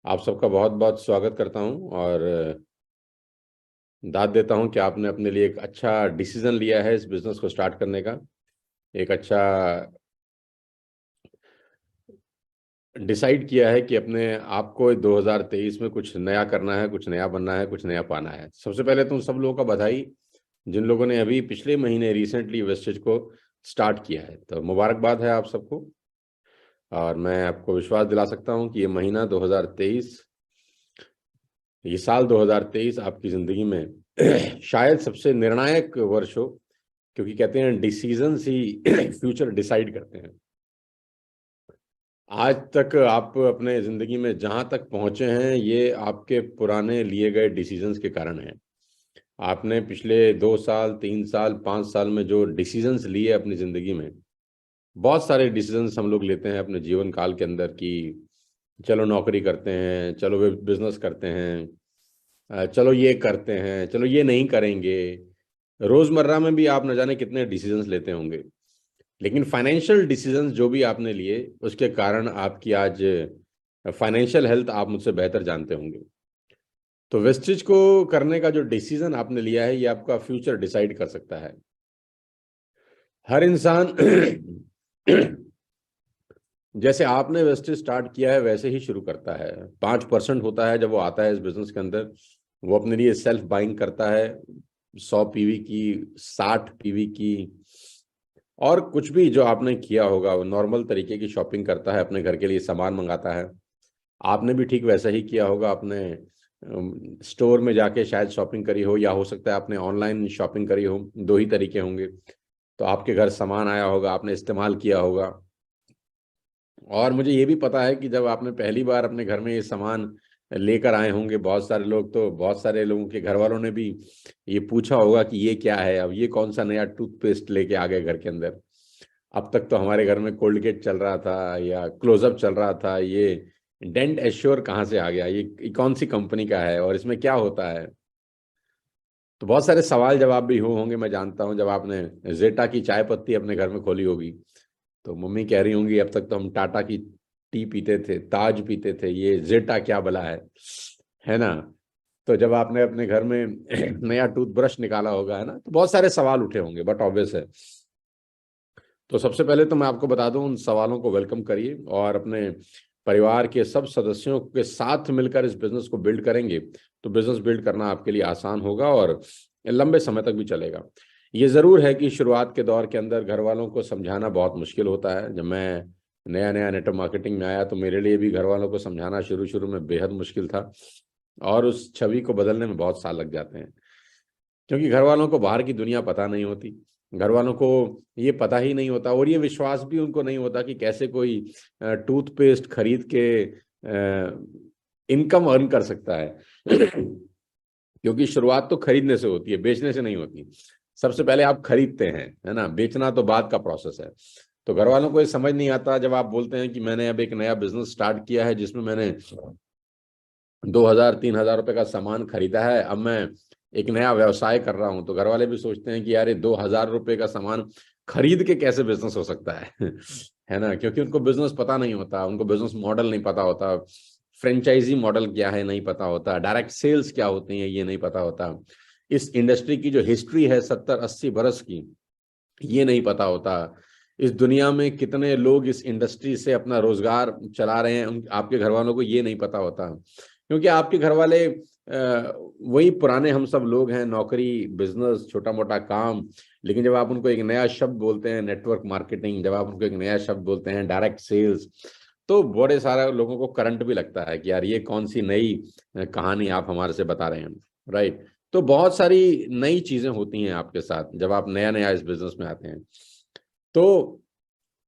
आप सबका बहुत बहुत स्वागत करता हूं और दाद देता हूं कि आपने अपने लिए एक अच्छा डिसीजन लिया है इस बिजनेस को स्टार्ट करने का। एक अच्छा डिसाइड किया है कि अपने आप को 2023 में कुछ नया करना है, कुछ नया बनना है, कुछ नया पाना है। सबसे पहले तो उन सब लोगों का बधाई जिन लोगों ने अभी पिछले महीने रिसेंटली वेस्टेज को स्टार्ट किया है, तो मुबारकबाद है आप सबको। और मैं आपको विश्वास दिला सकता हूं कि ये महीना 2023, ये साल 2023 आपकी ज़िंदगी में शायद सबसे निर्णायक वर्ष हो, क्योंकि कहते हैं डिसीजंस ही फ्यूचर डिसाइड करते हैं। आज तक आप अपने ज़िंदगी में जहां तक पहुंचे हैं, ये आपके पुराने लिए गए डिसीजंस के कारण है। आपने पिछले 2 साल, 3 साल, 5 साल में जो डिसीजंस लिए अपनी ज़िंदगी में, बहुत सारे डिसीजंस हम लोग लेते हैं अपने जीवन काल के अंदर कि चलो नौकरी करते हैं, चलो बिजनेस करते हैं, चलो ये करते हैं, चलो ये नहीं करेंगे। रोजमर्रा में भी आप न जाने कितने डिसीजंस लेते होंगे, लेकिन फाइनेंशियल डिसीजंस जो भी आपने लिए, उसके कारण आपकी आज फाइनेंशियल हेल्थ आप मुझसे बेहतर जानते होंगे। तो वेस्टेज को करने का जो डिसीजन आपने लिया है, ये आपका फ्यूचर डिसाइड कर सकता है। हर इंसान जैसे आपने वेस्टेज स्टार्ट किया है वैसे ही शुरू करता है। 5% होता है जब वो आता है इस बिजनेस के अंदर। वो अपने लिए सेल्फ बाइंग करता है, 100 पीवी की, 60 पीवी की, और कुछ भी जो आपने किया होगा वो नॉर्मल तरीके की शॉपिंग करता है, अपने घर के लिए सामान मंगाता है। आपने भी ठीक वैसा ही किया होगा। आपने स्टोर में जाके शायद शॉपिंग करी हो, या हो सकता है आपने ऑनलाइन शॉपिंग करी हो, दो ही तरीके होंगे। तो आपके घर सामान आया होगा, आपने इस्तेमाल किया होगा। और मुझे ये भी पता है कि जब आपने पहली बार अपने घर में ये सामान लेकर आए होंगे बहुत सारे लोग, तो बहुत सारे लोगों के घर वालों ने भी ये पूछा होगा कि ये क्या है, अब ये कौन सा नया टूथपेस्ट लेके आ गए घर के अंदर। अब तक तो हमारे घर में कोलगेट चल रहा था या क्लोजअप चल रहा था, ये डेंट एश्योर कहाँ से आ गया, ये कौन सी कंपनी का है और इसमें क्या होता है। तो बहुत सारे सवाल जवाब भी होंगे, मैं जानता हूँ। जब आपने जेटा की चाय पत्ती अपने घर में खोली होगी, तो मम्मी कह रही होंगी अब तक तो हम टाटा की टी पीते थे, ताज पीते थे, ये जेटा क्या भला है ना। तो जब आपने अपने घर में नया टूथब्रश निकाला होगा, है ना, तो बहुत सारे सवाल उठे होंगे, बट ऑब्वियस है। तो सबसे पहले तो मैं आपको बता दूं, उन सवालों को वेलकम करिए और अपने परिवार के सब सदस्यों के साथ मिलकर इस बिजनेस को बिल्ड करेंगे तो बिजनेस बिल्ड करना आपके लिए आसान होगा और लंबे समय तक भी चलेगा। ये ज़रूर है कि शुरुआत के दौर के अंदर घर वालों को समझाना बहुत मुश्किल होता है। जब मैं नया नया नेटवर्क मार्केटिंग में आया तो मेरे लिए भी घर वालों को समझाना शुरू शुरू में बेहद मुश्किल था, और उस छवि को बदलने में बहुत साल लग जाते हैं, क्योंकि घर वालों को बाहर की दुनिया पता नहीं होती। घर वालों को ये पता ही नहीं होता और ये विश्वास भी उनको नहीं होता कि कैसे कोई टूथपेस्ट खरीद के इनकम अर्न कर सकता है। क्योंकि शुरुआत तो खरीदने से होती है, बेचने से नहीं होती। सबसे पहले आप खरीदते हैं, है ना, बेचना तो बाद का प्रोसेस है। तो घर वालों को ये समझ नहीं आता जब आप बोलते हैं कि मैंने अब एक नया बिजनेस स्टार्ट किया है जिसमें मैंने 2,000 3,000 रुपए का सामान खरीदा है, अब मैं एक नया व्यवसाय कर रहा हूं। तो घर वाले भी सोचते हैं कि यार ये 2,000 रुपए का सामान खरीद के कैसे बिजनेस हो सकता है है ना, क्योंकि उनको बिजनेस पता नहीं होता, उनको बिजनेस मॉडल नहीं पता होता, फ्रेंचाइजी मॉडल क्या है नहीं पता होता, डायरेक्ट सेल्स क्या होती है ये नहीं पता होता, इस इंडस्ट्री की जो हिस्ट्री है 70-80 बरस की, ये नहीं पता होता। इस दुनिया में कितने लोग इस इंडस्ट्री से अपना रोजगार चला रहे हैं, आपके घर वालों को ये नहीं पता होता, क्योंकि आपके घर वाले वही पुराने हम सब लोग हैं, नौकरी, बिजनेस, छोटा मोटा काम। लेकिन जब आप उनको एक नया शब्द बोलते हैं नेटवर्क मार्केटिंग, जब आप उनको एक नया शब्द बोलते हैं डायरेक्ट सेल्स, तो बड़े सारे लोगों को करंट भी लगता है कि यार ये कौन सी नई कहानी आप हमारे से बता रहे हैं, राइट। तो बहुत सारी नई चीजें होती हैं आपके साथ जब आप नया नया इस बिजनेस में आते हैं। तो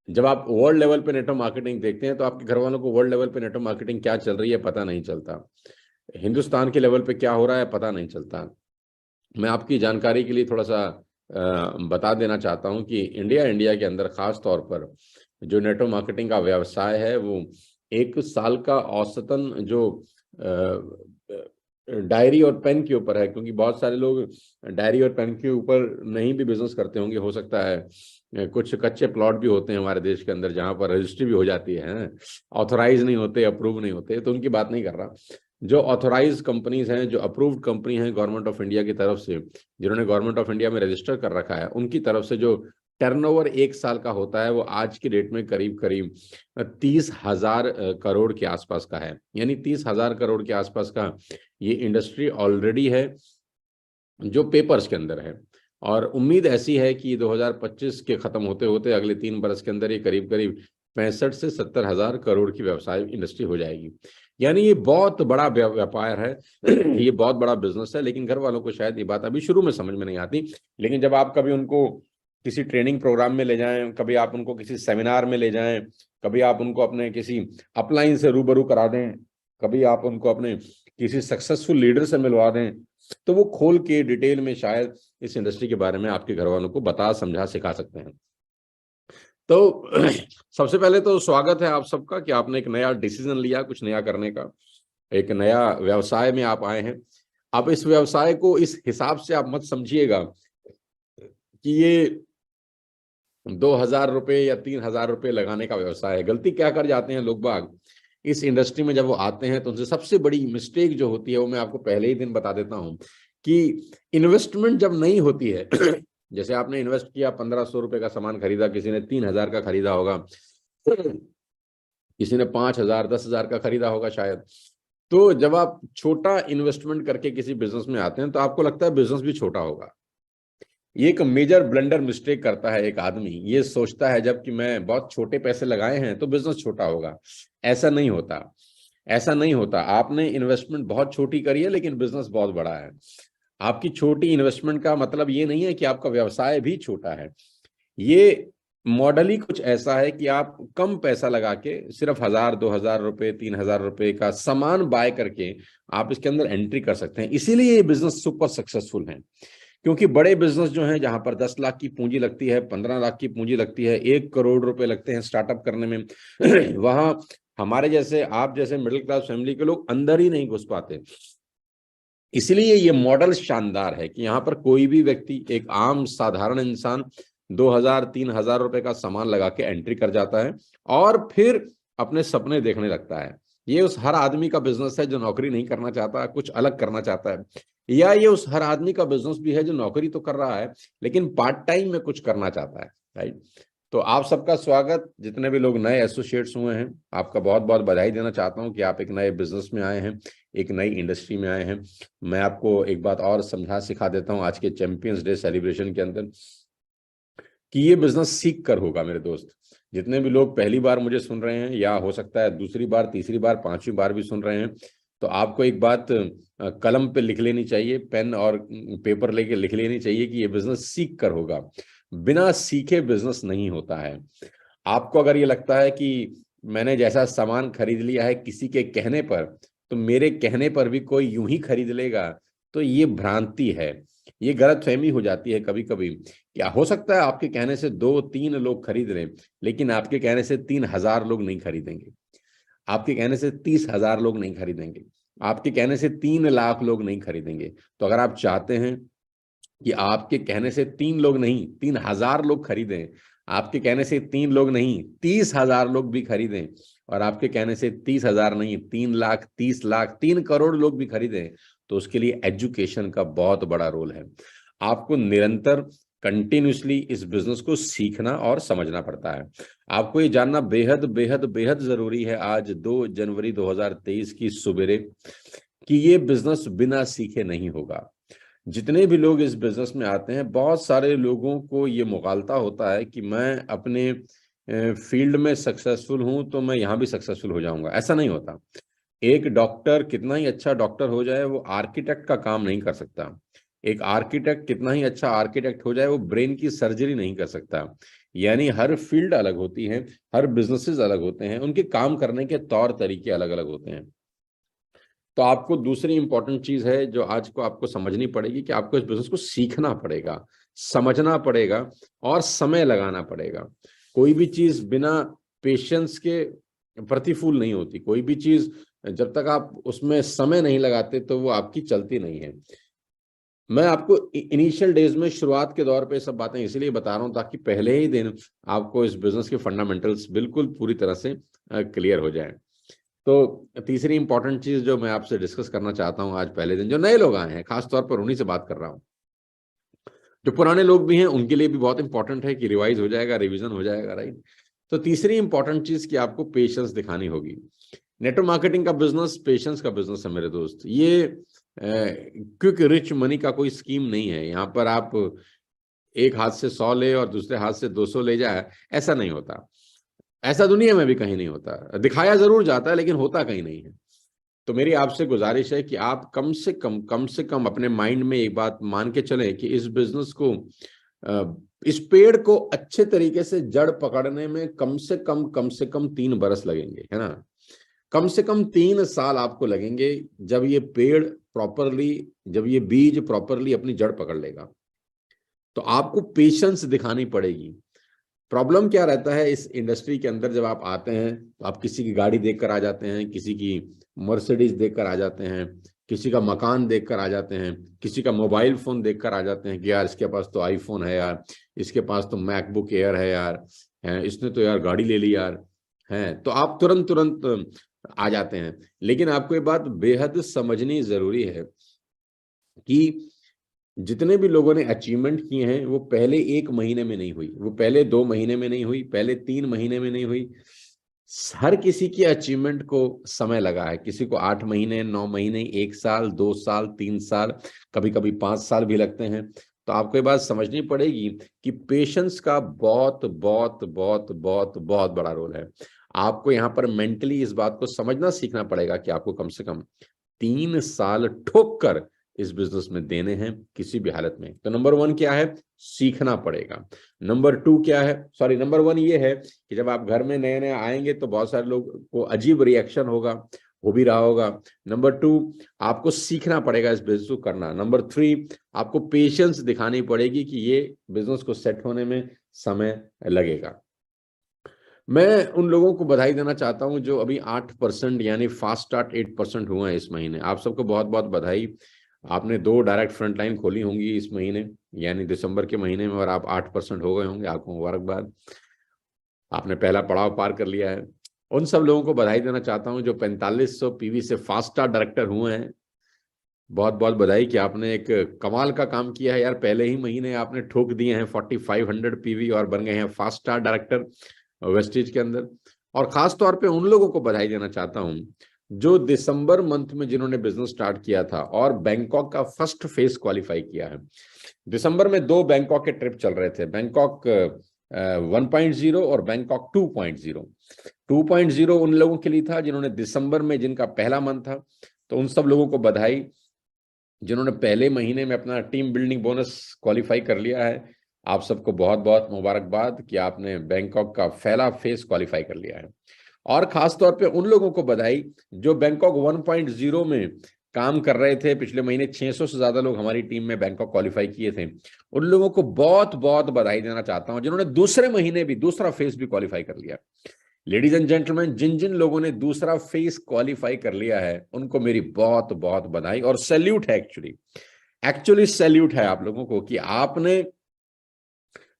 जब आप वर्ल्ड लेवल पे नेटवर्क मार्केटिंग देखते हैं तो आपके घर वालों को वर्ल्ड लेवल पे नेटवर्क मार्केटिंग क्या चल रही है पता नहीं चलता, हिंदुस्तान के लेवल पे क्या हो रहा है पता नहीं चलता। मैं आपकी जानकारी के लिए थोड़ा सा बता देना चाहता हूं कि इंडिया इंडिया के अंदर खास तौर पर जो नेटवर्क मार्केटिंग का व्यवसाय है, वो एक साल का औसतन जो डायरी और पेन के ऊपर है, क्योंकि बहुत सारे लोग डायरी और पेन के ऊपर नहीं भी बिजनेस करते होंगे, हो सकता है कुछ कच्चे प्लॉट भी होते हैं हमारे देश के अंदर जहां पर रजिस्ट्री भी हो जाती है, ऑथोराइज नहीं होते, अप्रूव नहीं होते, तो उनकी बात नहीं कर रहा। जो ऑथोराइज कंपनीज हैं, जो अप्रूव्ड कंपनी हैं गवर्नमेंट ऑफ इंडिया की तरफ से, जिन्होंने गवर्नमेंट ऑफ इंडिया में रजिस्टर कर रखा है, उनकी तरफ से जो टर्नओवर 1 साल का होता है वो आज की डेट में करीब करीब 30,000 करोड़ के आसपास का है। यानी 30,000 करोड़ के आसपास का ये इंडस्ट्री ऑलरेडी है जो पेपर्स के अंदर है। और उम्मीद ऐसी है कि 2025 के खत्म होते होते अगले 3 बरस के अंदर ये करीब करीब 65 से 70,000 करोड़ की व्यवसाय इंडस्ट्री हो जाएगी। यानी ये बहुत बड़ा व्यापार है, ये बहुत बड़ा बिजनेस है। लेकिन घर वालों को शायद ये बात अभी शुरू में समझ में नहीं आती, लेकिन जब आप कभी उनको किसी ट्रेनिंग प्रोग्राम में ले जाएं, कभी आप उनको किसी सेमिनार में ले जाएं, कभी आप उनको अपने किसी अपलाइन से रूबरू करा दें, कभी आप उनको अपने किसी सक्सेसफुल लीडर से मिलवा दें, तो वो खोल के डिटेल में शायद इस इंडस्ट्री के बारे में आपके घर वालों को बता समझा सिखा सकते हैं। तो सबसे पहले तो स्वागत है आप सबका कि आपने एक नया डिसीजन लिया, कुछ नया करने का, एक नया व्यवसाय में आप आए हैं। अब इस व्यवसाय को इस हिसाब से आप मत समझिएगा कि ये 2,000 रुपये या 3,000 रुपये लगाने का व्यवसाय है। गलती क्या कर जाते हैं लोग बाग इस इंडस्ट्री में जब वो आते हैं, तो उनसे सबसे बड़ी मिस्टेक जो होती है वो मैं आपको पहले ही दिन बता देता हूं कि इन्वेस्टमेंट जब नहीं होती है जैसे आपने इन्वेस्ट किया, 1,500 रुपये का सामान खरीदा, किसी ने 3,000 का खरीदा होगा, किसी ने 5,000 10,000 का खरीदा होगा शायद। तो जब आप छोटा इन्वेस्टमेंट करके किसी बिजनेस में आते हैं तो आपको लगता है बिजनेस भी छोटा होगा। ये एक मेजर ब्लंडर मिस्टेक करता है एक आदमी, ये सोचता है जब कि मैं बहुत छोटे पैसे लगाए हैं तो बिजनेस छोटा होगा। ऐसा नहीं होता, ऐसा नहीं होता। आपने इन्वेस्टमेंट बहुत छोटी करी है लेकिन बिजनेस बहुत बड़ा है। आपकी छोटी इन्वेस्टमेंट का मतलब ये नहीं है कि आपका व्यवसाय भी छोटा है। ये मॉडल ही कुछ ऐसा है कि आप कम पैसा लगा के सिर्फ 1,000 2,000 रुपये 3,000 रुपये का सामान बाय करके आप इसके अंदर एंट्री कर सकते हैं। इसीलिए ये बिजनेस सुपर सक्सेसफुल है। क्योंकि बड़े बिजनेस जो हैं, जहां पर 10 लाख की पूंजी लगती है, 15 लाख की पूंजी लगती है, 1 करोड़ रुपए लगते हैं स्टार्टअप करने में वहां हमारे जैसे, आप जैसे मिडिल क्लास फैमिली के लोग अंदर ही नहीं घुस पाते। इसलिए ये मॉडल शानदार है कि यहाँ पर कोई भी व्यक्ति, एक आम साधारण इंसान 2,000 3,000 रुपए का सामान लगा के एंट्री कर जाता है और फिर अपने सपने देखने लगता है। ये उस हर आदमी का बिजनेस है जो नौकरी नहीं करना चाहता, कुछ अलग करना चाहता है, या ये उस हर आदमी का बिजनेस भी है जो नौकरी तो कर रहा है लेकिन पार्ट टाइम में कुछ करना चाहता है, राइट। तो आप सबका स्वागत, जितने भी लोग नए एसोसिएट्स हुए हैं आपका बहुत बहुत बधाई देना चाहता हूं कि आप एक नए बिजनेस में आए हैं, एक नई इंडस्ट्री में आए हैं। मैं आपको एक बात और समझा सिखा देता हूं आज के चैंपियंस डे सेलिब्रेशन के अंदर कि ये बिजनेस सीख कर होगा। मेरे दोस्त, जितने भी लोग पहली बार मुझे सुन रहे हैं या हो सकता है दूसरी बार, तीसरी बार, 5वीं बार भी सुन रहे हैं, तो आपको एक बात कलम पे लिख लेनी चाहिए, पेन और पेपर लेके लिख लेनी चाहिए कि ये बिजनेस सीख कर होगा। बिना सीखे बिजनेस नहीं होता है। आपको अगर ये लगता है कि मैंने जैसा सामान खरीद लिया है किसी के कहने पर, तो मेरे कहने पर भी कोई यूं ही खरीद लेगा, तो ये भ्रांति है, ये गलतफहमी हो जाती है कभी कभी। क्या हो सकता है आपके कहने से 2-3 लोग खरीद लें, लेकिन आपके कहने से 3,000 लोग नहीं खरीदेंगे, आपके कहने से 30,000 लोग नहीं खरीदेंगे, आपके कहने से 3 लाख लोग नहीं खरीदेंगे। तो अगर आप चाहते हैं कि आपके कहने से 3 लोग नहीं 3,000 लोग खरीदें, आपके कहने से 3 लोग नहीं 30,000 लोग भी खरीदें, और आपके कहने से 30,000 नहीं 3 लाख 30 लाख 3 करोड़ लोग भी खरीदें, तो उसके लिए एजुकेशन का बहुत बड़ा रोल है। आपको निरंतर कंटिन्यूसली इस बिजनेस को सीखना और समझना पड़ता है। आपको ये जानना बेहद बेहद बेहद जरूरी है आज 2 जनवरी 2023 की सुबेरे कि ये बिजनेस बिना सीखे नहीं होगा। जितने भी लोग इस बिजनेस में आते हैं, बहुत सारे लोगों को ये मुगालता होता है कि मैं अपने फील्ड में सक्सेसफुल हूं तो मैं यहाँ भी सक्सेसफुल हो जाऊंगा। ऐसा नहीं होता। एक डॉक्टर कितना ही अच्छा डॉक्टर हो जाए, वो आर्किटेक्ट का काम नहीं कर सकता। एक आर्किटेक्ट कितना ही अच्छा आर्किटेक्ट हो जाए, वो ब्रेन की सर्जरी नहीं कर सकता। यानी हर फील्ड अलग होती है, हर बिजनेसेस अलग होते हैं, उनके काम करने के तौर तरीके अलग अलग होते हैं। तो आपको दूसरी इंपॉर्टेंट चीज है जो आज को आपको समझनी पड़ेगी कि आपको इस बिजनेस को सीखना पड़ेगा, समझना पड़ेगा और समय लगाना पड़ेगा। कोई भी चीज बिना पेशेंस के प्रतिफूल नहीं होती। कोई भी चीज जब तक आप उसमें समय नहीं लगाते तो वो आपकी चलती नहीं है। मैं आपको इनिशियल डेज में शुरुआत के दौर पे सब बातें इसीलिए बता रहा हूँ ताकि पहले ही दिन आपको इस बिजनेस के फंडामेंटल्स बिल्कुल पूरी तरह से क्लियर हो जाए। तो तीसरी इंपॉर्टेंट चीज जो मैं आपसे डिस्कस करना चाहता हूँ आज पहले दिन, जो नए लोग आए हैं खासतौर पर उन्हीं से बात कर रहा हूँ, जो पुराने लोग भी हैं उनके लिए भी बहुत इंपॉर्टेंट है कि रिवाइज हो जाएगा, रिवीजन हो जाएगा, राइट। तो तीसरी इंपॉर्टेंट चीज कि आपको पेशेंस दिखानी होगी। नेटवर्क मार्केटिंग का बिजनेस पेशेंस का बिजनेस है मेरे दोस्त। ये क्विक रिच मनी का कोई स्कीम नहीं है। यहाँ पर आप एक हाथ से 100 ले और दूसरे हाथ से 200 ले जाए, ऐसा नहीं होता। ऐसा दुनिया में भी कहीं नहीं होता। दिखाया जरूर जाता है लेकिन होता कहीं नहीं है। तो मेरी आपसे गुजारिश है कि आप कम से कम अपने माइंड में एक बात मान के चलें कि इस बिजनेस को, इस पेड़ को अच्छे तरीके से जड़ पकड़ने में कम से कम 3 बरस लगेंगे, है ना। कम से कम 3 साल आपको लगेंगे जब ये पेड़ प्रॉपरली, जब ये बीज प्रॉपरली अपनी जड़ पकड़ लेगा। तो आपको पेशेंस दिखानी पड़ेगी। प्रॉब्लम क्या रहता है इस इंडस्ट्री के अंदर, जब आप आते हैं तो आप किसी की गाड़ी देखकर आ जाते हैं, किसी की मर्सिडीज देखकर आ जाते हैं, किसी का मकान देखकर आ जाते हैं, किसी का मोबाइल फोन देखकर आ जाते हैं कि यार इसके पास तो आईफोन है यार, इसके पास तो मैकबुक एयर है यार, है इसने तो यार गाड़ी ले ली यार, है। तो आप तुरंत तुरंत आ जाते हैं। लेकिन आपको ये बात बेहद समझनी जरूरी है कि जितने भी लोगों ने अचीवमेंट किए हैं वो पहले 1 महीने में नहीं हुई, वो पहले 2 महीने में नहीं हुई, पहले 3 महीने में नहीं हुई। हर किसी की अचीवमेंट को समय लगा है। किसी को 8 महीने, 9 महीने, 1 साल, 2 साल, 3 साल, कभी कभी 5 साल भी लगते हैं। तो आपको ये बात समझनी पड़ेगी कि पेशेंस का बहुत बहुत बहुत बहुत बहुत बड़ा रोल है। आपको यहाँ पर मेंटली इस बात को समझना सीखना पड़ेगा कि आपको कम से कम 3 साल ठोक कर इस बिजनेस में देने हैं किसी भी हालत में। तो नंबर 1 क्या है, सीखना पड़ेगा। नंबर 2 क्या है, सॉरी नंबर 1 ये है कि जब आप घर में नए नए आएंगे तो बहुत सारे लोग को अजीब रिएक्शन होगा, हो भी रहा होगा। नंबर 2, आपको सीखना पड़ेगा इस बिजनेस को करना। नंबर 3, आपको पेशेंस दिखानी पड़ेगी कि ये बिजनेस को सेट होने में समय लगेगा। मैं उन लोगों को बधाई देना चाहता हूं जो अभी 8% यानी फास्ट स्टार्ट 8% हुए हैं इस महीने। आप सबको बहुत बहुत बधाई। आपने 2 डायरेक्ट फ्रंट लाइन खोली होंगी इस महीने यानी दिसंबर के महीने में, और आप 8% हो गए होंगे। आपको मुबारकबाद, आपने पहला पड़ाव पार कर लिया है। उन सब लोगों को बधाई देना चाहता हूं जो 4500 पीवी से फास्ट स्टार्ट डायरेक्टर हुए हैं। बहुत बहुत बधाई कि आपने एक कमाल का काम किया है यार। पहले ही महीने आपने ठोक दिए हैं 4500 पीवी और बन गए हैं फास्ट स्टार डायरेक्टर वेस्टेज के अंदर। और खास तौर पे उन लोगों को बधाई देना चाहता हूं जो दिसंबर मंथ में जिन्होंने बिजनेस स्टार्ट किया था और बैंकॉक का फर्स्ट फेज क्वालिफाई किया है। दिसंबर में 2 बैंकॉक के ट्रिप चल रहे थे, बैंकॉक 1.0 और बैंकॉक 2.0। 2.0 उन लोगों के लिए था जिन्होंने दिसंबर में, जिनका पहला मंथ था। तो उन सब लोगों को बधाई जिन्होंने पहले महीने में अपना टीम बिल्डिंग बोनस क्वालिफाई कर लिया है। आप सबको बहुत बहुत मुबारकबाद कि आपने बैंकॉक का पहला फेज क्वालिफाई कर लिया है। और खास तौर पे उन लोगों को बधाई जो बैंकॉक 1.0 में काम कर रहे थे। पिछले महीने 600 से ज्यादा लोग हमारी टीम में बैंकॉक क्वालिफाई किए थे। उन लोगों को बहुत बहुत बधाई देना चाहता हूं जिन्होंने दूसरे महीने भी दूसरा फेज भी क्वालिफाई कर लिया। लेडीज एंड जेंटलमैन, जिन जिन लोगों ने दूसरा फेज क्वालिफाई कर लिया है उनको मेरी बहुत बहुत बधाई और सैल्यूट है। एक्चुअली सैल्यूट है आप लोगों को कि आपने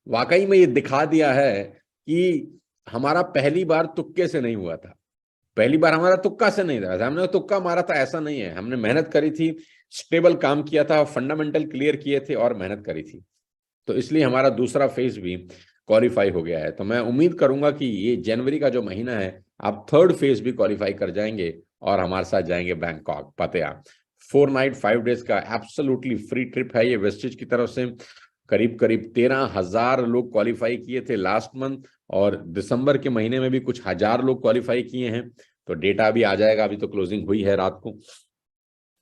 वाकई में ये दिखा दिया है कि हमारा पहली बार तुक्के से नहीं हुआ था। पहली बार हमारा तुक्का से नहीं था, हमने तुक्का मारा था ऐसा नहीं है। हमने मेहनत करी थी, स्टेबल काम किया था, फंडामेंटल क्लियर किए थे और मेहनत करी थी। तो इसलिए हमारा दूसरा फेज भी क्वालिफाई हो गया है। तो मैं उम्मीद करूंगा कि ये जनवरी का जो महीना है आप 3rd फेज भी क्वालिफाई कर जाएंगे और हमारे साथ जाएंगे बैंकॉक पतिया। 4 नाइट 5 डेज का एब्सोल्युटली फ्री ट्रिप है ये वेस्टेज की तरफ से। करीब करीब 13,000 लोग क्वालिफाई किए थे लास्ट मंथ, और दिसंबर के महीने में भी कुछ हजार लोग क्वालिफाई किए हैं। तो डेटा भी आ जाएगा, अभी तो क्लोजिंग हुई है रात को।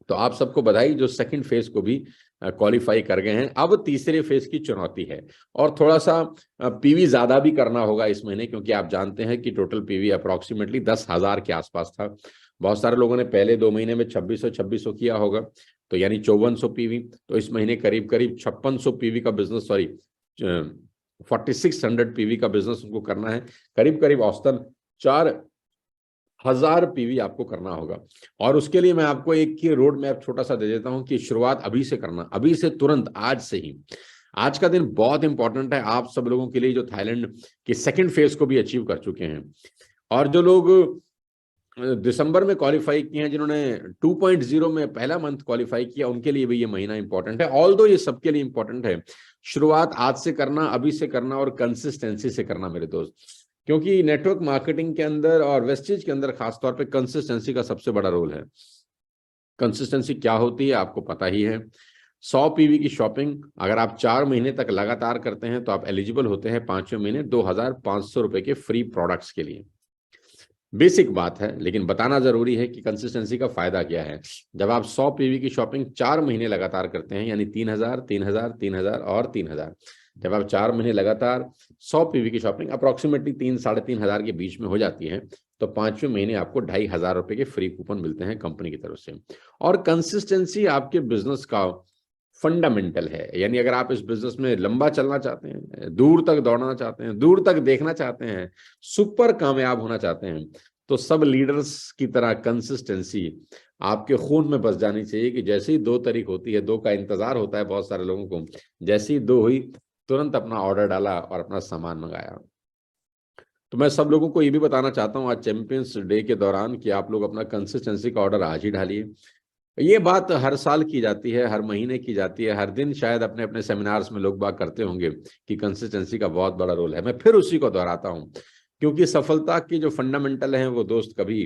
तो आप सबको बधाई जो सेकंड फेज को भी क्वालिफाई कर गए हैं। अब तीसरे फेज की चुनौती है और थोड़ा सा पीवी ज्यादा भी करना होगा इस महीने, क्योंकि आप जानते हैं कि टोटल पीवी अप्रोक्सीमेटली 10,000 के आसपास था। बहुत सारे लोगों ने पहले 2 महीने में 2600 किया होगा, तो यानी 5400 पीवी। तो इस महीने करीब करीब 5600 पीवी का बिजनेस, सॉरी 4600 पीवी का बिजनेस उनको करना है। करीब करीब औसतन 4 1000 पीवी आपको करना होगा। और उसके लिए मैं आपको एक की रोड मैप छोटा सा दे देता हूं कि शुरुआत अभी से करना, अभी से, तुरंत, आज से ही। आज का दिन बहुत इंपॉर्टेंट है आप सब लोगों के लिए जो थाईलैंड की सेकंड फेज को भी अचीव कर चुके हैं, और जो लोग दिसंबर में क्वालिफाई किए हैं, जिन्होंने 2.0 में पहला मंथ क्वालिफाई किया, उनके लिए भी ये महीना इंपॉर्टेंट है। ऑल्दो ये सबके लिए इंपॉर्टेंट है, शुरुआत आज से करना, अभी से करना, और कंसिस्टेंसी से करना मेरे दोस्त। क्योंकि नेटवर्क मार्केटिंग के अंदर और वेस्टेज के अंदर खासतौर पे कंसिस्टेंसी का सबसे बड़ा रोल है। कंसिस्टेंसी क्या होती है आपको पता ही है। 100 पीवी की शॉपिंग अगर आप 4 महीने तक लगातार करते हैं तो आप एलिजिबल होते हैं 5वें महीने 2500 रुपए के फ्री प्रोडक्ट्स के लिए। बेसिक बात है, लेकिन बताना जरूरी है कि कंसिस्टेंसी का फायदा क्या है। जब आप 100 पीवी की शॉपिंग 4 महीने लगातार करते हैं, यानी 3000, 3000, 3000 और 3000, जब आप 4 महीने लगातार 100 पीवी की शॉपिंग अप्रोक्सीमेटली 3-3.5 हजार के बीच में हो जाती है, तो 5वें महीने आपको 2500 रुपए के फ्री कूपन मिलते हैं कंपनी की तरफ से। और कंसिस्टेंसी आपके बिजनेस का फंडामेंटल है। यानी अगर आप इस बिजनेस में लंबा चलना चाहते हैं, दूर तक दौड़ना चाहते हैं, दूर तक देखना चाहते हैं, सुपर कामयाब होना चाहते हैं, तो सब लीडर्स की तरह कंसिस्टेंसी आपके खून में बस जानी चाहिए कि जैसे ही 2 तारीख होती है, 2 का इंतजार होता है बहुत सारे लोगों को, जैसे ही 2 हुई तुरंत अपना ऑर्डर डाला और अपना सामान मंगाया। तो मैं सब लोगों को ये भी बताना चाहता हूँ आज चैंपियंस डे के दौरान कि आप लोग अपना कंसिस्टेंसी का ऑर्डर आज ही डालिए। ये बात हर साल की जाती है, हर महीने की जाती है, हर दिन शायद अपने अपने सेमिनार्स में लोग बात करते होंगे कि कंसिस्टेंसी का बहुत बड़ा रोल है। मैं फिर उसी को दोहराता हूं, क्योंकि सफलता की जो फंडामेंटल है वो दोस्त कभी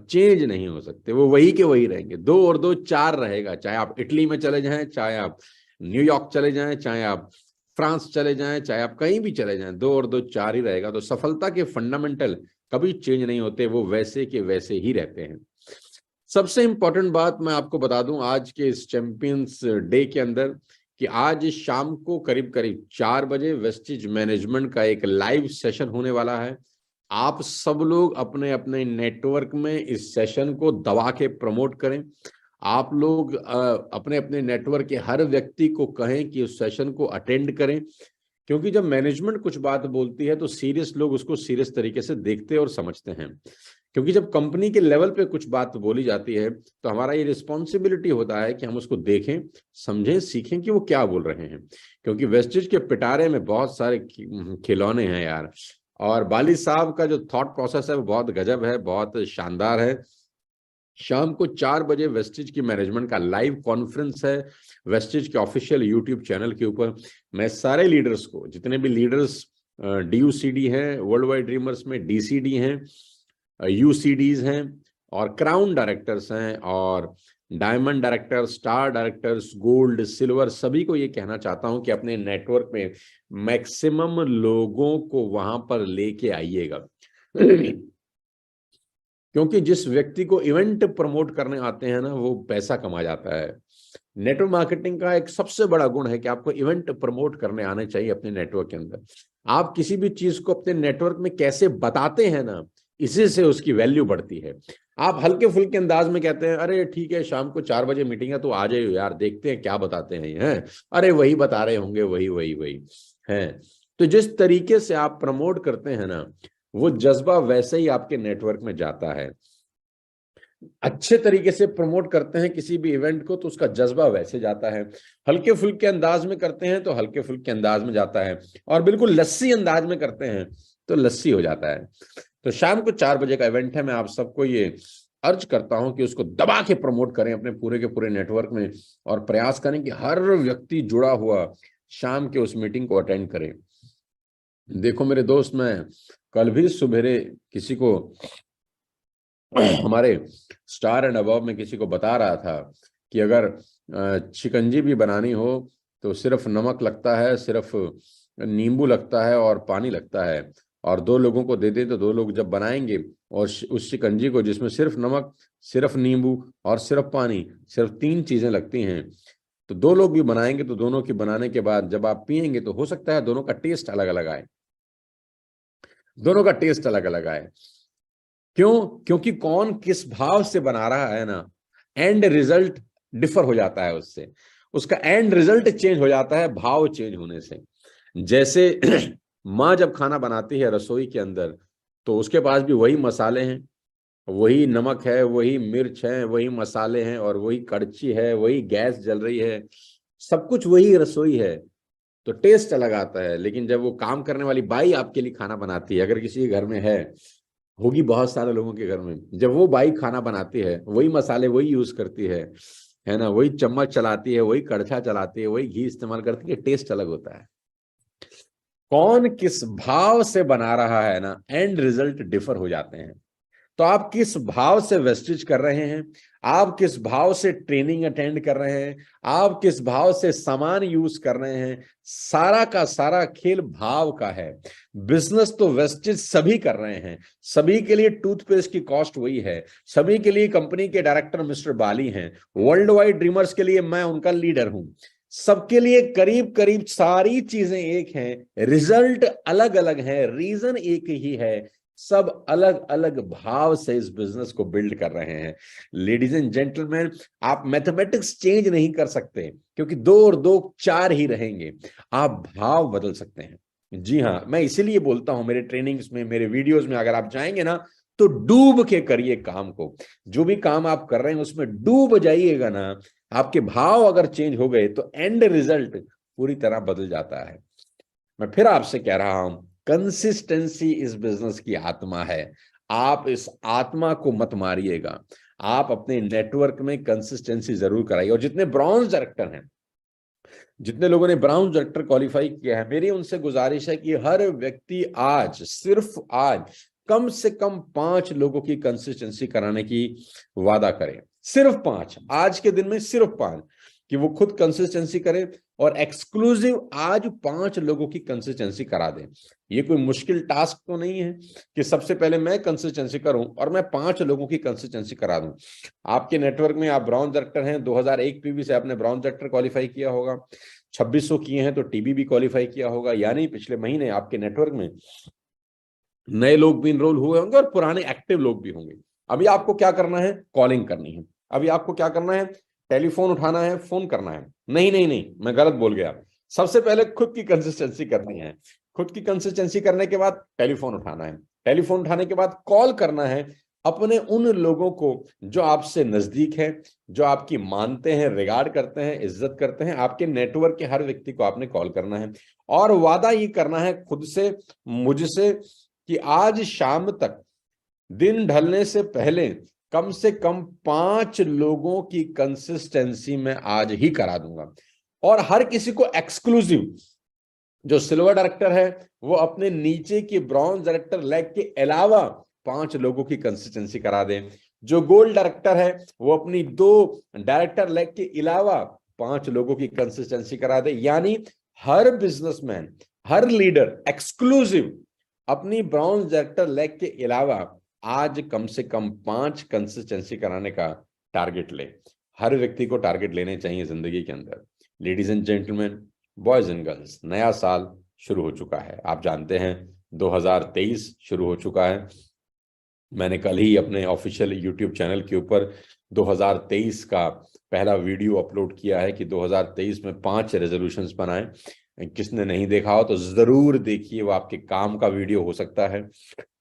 चेंज नहीं हो सकते, वो वही के वही रहेंगे। 2 और 2 4 रहेगा, चाहे आप इटली में चले जाएं, चाहे आप न्यूयॉर्क चले जाएं, चाहे आप फ्रांस चले जाएं, चाहे आप कहीं भी चले जाएं, 2 और 2 4 ही रहेगा। तो सफलता के फंडामेंटल कभी चेंज नहीं होते, वो वैसे के वैसे ही रहते हैं। सबसे इंपॉर्टेंट बात मैं आपको बता दूं आज के इस चैंपियंस डे के अंदर कि आज शाम को करीब करीब 4 बजे वेस्टेज मैनेजमेंट का एक लाइव सेशन होने वाला है। आप सब लोग अपने अपने नेटवर्क में इस सेशन को दबा के प्रमोट करें। आप लोग अपने अपने नेटवर्क के हर व्यक्ति को कहें कि उस सेशन को अटेंड करें, क्योंकि जब मैनेजमेंट कुछ बात बोलती है तो सीरियस लोग उसको सीरियस तरीके से देखते और समझते हैं। क्योंकि जब कंपनी के लेवल पे कुछ बात बोली जाती है तो हमारा ये रिस्पॉन्सिबिलिटी होता है कि हम उसको देखें, समझें, सीखें कि वो क्या बोल रहे हैं। क्योंकि वेस्टेज के पिटारे में बहुत सारे खिलौने हैं यार, और बाली साहब का जो थॉट प्रोसेस है वो बहुत गजब है, बहुत शानदार है। शाम को 4 बजे वेस्टेज की मैनेजमेंट का लाइव कॉन्फ्रेंस है वेस्टेज के ऑफिशियल यूट्यूब चैनल के ऊपर। मैं सारे लीडर्स को, जितने भी लीडर्स DUCD हैं, वर्ल्ड वाइड ड्रीमर्स में DCD हैं, UCDs हैं, और क्राउन डायरेक्टर्स हैं, और diamond director, star directors, gold, silver, सभी को ये कहना चाहता हूं कि अपने नेटवर्क में मैक्सिमम लोगों को वहां पर लेके आइएगा। क्योंकि जिस व्यक्ति को इवेंट प्रमोट करने आते हैं ना, वो पैसा कमा जाता है। नेटवर्क मार्केटिंग का एक सबसे बड़ा गुण है कि आपको इवेंट प्रमोट करने आने चाहिए अपने नेटवर्क के अंदर। आप किसी भी चीज को अपने नेटवर्क में कैसे बताते हैं ना, इसी से उसकी वैल्यू बढ़ती है। आप हल्के फुल्के अंदाज में कहते हैं, अरे ठीक है शाम को 4 बजे मीटिंग है तो आ जाइए यार, देखते हैं क्या बताते हैं ये, हैं, अरे वही बता रहे होंगे, वही वही वही है। तो जिस तरीके से आप प्रमोट करते हैं ना, वो जज्बा वैसे ही आपके नेटवर्क में जाता है। अच्छे तरीके से प्रमोट करते हैं किसी भी इवेंट को तो उसका जज्बा वैसे जाता है। हल्के फुल्के अंदाज में करते हैं तो हल्के फुल्के अंदाज में जाता है, और बिल्कुल लस्सी अंदाज में करते हैं तो लस्सी हो जाता है। तो शाम को 4 बजे का इवेंट है। मैं आप सबको ये अर्ज करता हूं कि उसको दबा के प्रमोट करें अपने पूरे के पूरे नेटवर्क में, और प्रयास करें कि हर व्यक्ति जुड़ा हुआ शाम के उस मीटिंग को अटेंड करे। देखो मेरे दोस्त, मैं कल भी सुबेरे किसी को हमारे स्टार एंड अबव में किसी को बता रहा था कि अगर शिकंजी भी बनानी हो तो सिर्फ नमक लगता है, सिर्फ नींबू लगता है और पानी लगता है, और 2 लोगों को दे दें तो 2 लोग जब बनाएंगे और उस शिकंजी को जिसमें सिर्फ नमक, सिर्फ नींबू और सिर्फ पानी, सिर्फ 3 चीजें लगती हैं, तो 2 लोग भी बनाएंगे तो दोनों की बनाने के बाद जब आप पियेंगे तो हो सकता है दोनों का टेस्ट अलग अलग आए, दोनों का टेस्ट अलग अलग आए। क्यों? क्योंकि कौन किस भाव से बना रहा है ना, एंड रिजल्ट डिफर हो जाता है उससे, उसका एंड रिजल्ट चेंज हो जाता है भाव चेंज होने से। जैसे माँ जब खाना बनाती है रसोई के अंदर तो उसके पास भी वही मसाले हैं, वही नमक है, वही मिर्च है, वही मसाले हैं, और वही कड़छी है, वही गैस जल रही है, सब कुछ वही रसोई है, तो टेस्ट अलग आता है। लेकिन जब वो काम करने वाली बाई आपके लिए खाना बनाती है, अगर किसी के घर में है, होगी बहुत सारे लोगों के घर में, जब वो बाई खाना बनाती है, वही मसाले वही यूज करती है ना, वही चम्मच चलाती है, वही कड़छा चलाती है, वही घी इस्तेमाल करती है, टेस्ट अलग होता है। कौन किस भाव से बना रहा है ना, एंड रिजल्ट डिफर हो जाते हैं। तो आप किस भाव से वेस्टेज कर रहे हैं, आप किस भाव से ट्रेनिंग अटेंड कर रहे हैं, आप किस भाव से सामान यूज कर रहे हैं, सारा का सारा खेल भाव का है। बिजनेस तो वेस्टेज सभी कर रहे हैं, सभी के लिए टूथपेस्ट की कॉस्ट वही है, सभी के लिए कंपनी के डायरेक्टर मिस्टर बाली हैं, वर्ल्ड वाइड ड्रीमर्स के लिए मैं उनका लीडर हूं, सबके लिए करीब करीब सारी चीजें एक हैं, रिजल्ट अलग अलग है, रीजन एक ही है, सब अलग अलग भाव से इस बिजनेस को बिल्ड कर रहे हैं। लेडीज एंड जेंटलमैन, आप मैथमेटिक्स चेंज नहीं कर सकते, क्योंकि 2 और 2 4 ही रहेंगे। आप भाव बदल सकते हैं। जी हाँ, मैं इसीलिए बोलता हूं, मेरे ट्रेनिंग्स में, मेरे वीडियोस में अगर आप जाएंगे ना, तो डूब के करिए काम को। जो भी काम आप कर रहे हैं उसमें डूब जाइएगा ना, आपके भाव अगर चेंज हो गए तो एंड रिजल्ट पूरी तरह बदल जाता है। मैं फिर आपसे कह रहा हूं, कंसिस्टेंसी इस बिजनेस की आत्मा है। आप इस आत्मा को मत मारिएगा। आप अपने नेटवर्क में कंसिस्टेंसी जरूर कराइए। और जितने ब्रॉन्ज डायरेक्टर हैं, जितने लोगों ने ब्राउन डायरेक्टर क्वालिफाई किया है, मेरी उनसे गुजारिश है कि हर व्यक्ति आज, सिर्फ आज, कम से कम 5 लोगों की कंसिस्टेंसी कराने की वादा करें। सिर्फ 5, आज के दिन में सिर्फ 5, कि वो खुद कंसिस्टेंसी करें और एक्सक्लूसिव आज 5 लोगों की कंसिस्टेंसी करा दें। ये कोई मुश्किल टास्क तो नहीं है कि सबसे पहले मैं कंसिस्टेंसी करूं और मैं 5 लोगों की कंसिस्टेंसी करा दूं। आपके नेटवर्क में आप ब्राउन डायरेक्टर हैं, 2001 पीवी से आपने ब्राउन डायरेक्टर क्वालिफाई किया होगा, 2600 किए हैं तो टीबी भी क्वालिफाई किया होगा, यानी पिछले महीने आपके नेटवर्क में नए लोग भी इनरोल हुए होंगे और पुराने एक्टिव लोग भी होंगे। अभी आपको क्या करना है? कॉलिंग करनी है। अभी आपको क्या करना है? टेलीफोन उठाना है, फोन करना है। नहीं नहीं नहीं, मैं गलत बोल गया। सबसे पहले खुद की कंसिस्टेंसी करनी है। खुद की कंसिस्टेंसी करने के बाद टेलीफोन उठाना है। टेलीफोन उठाने के बाद कॉल करना है अपने उन लोगों को जो आपसे नजदीक है, जो आपकी मानते हैं, रिगार्ड करते हैं, इज्जत करते हैं। आपके नेटवर्क के हर व्यक्ति को आपने कॉल करना है और वादा ये करना है खुद से, मुझसे, कि आज शाम तक, दिन ढलने से पहले, कम से कम 5 लोगों की कंसिस्टेंसी मैं आज ही करा दूंगा। और हर किसी को एक्सक्लूसिव, जो सिल्वर डायरेक्टर है वो अपने नीचे के ब्रॉन्ज डायरेक्टर लेग के अलावा 5 लोगों की कंसिस्टेंसी करा दें। जो गोल्ड डायरेक्टर है वो अपनी 2 डायरेक्टर लेग के अलावा 5 लोगों की कंसिस्टेंसी करा दे। यानी हर बिजनेसमैन, हर लीडर एक्सक्लूसिव अपनी ब्रॉन्ज डायरेक्टर लेग के अलावा आज कम से कम 5 कंसिस्टेंसी कराने का टारगेट ले। हर व्यक्ति को टारगेट लेने चाहिए जिंदगी के अंदर। Ladies and gentleman, boys and girls, नया साल शुरू हो चुका है। आप जानते हैं 2023 शुरू हो चुका है। मैंने कल ही अपने ऑफिशियल यूट्यूब चैनल के ऊपर 2023 का पहला वीडियो अपलोड किया है कि 2023 में 5 रेजोल्यूशंस बनाएं। किसने नहीं देखा हो तो जरूर देखिए, वो आपके काम का वीडियो हो सकता है।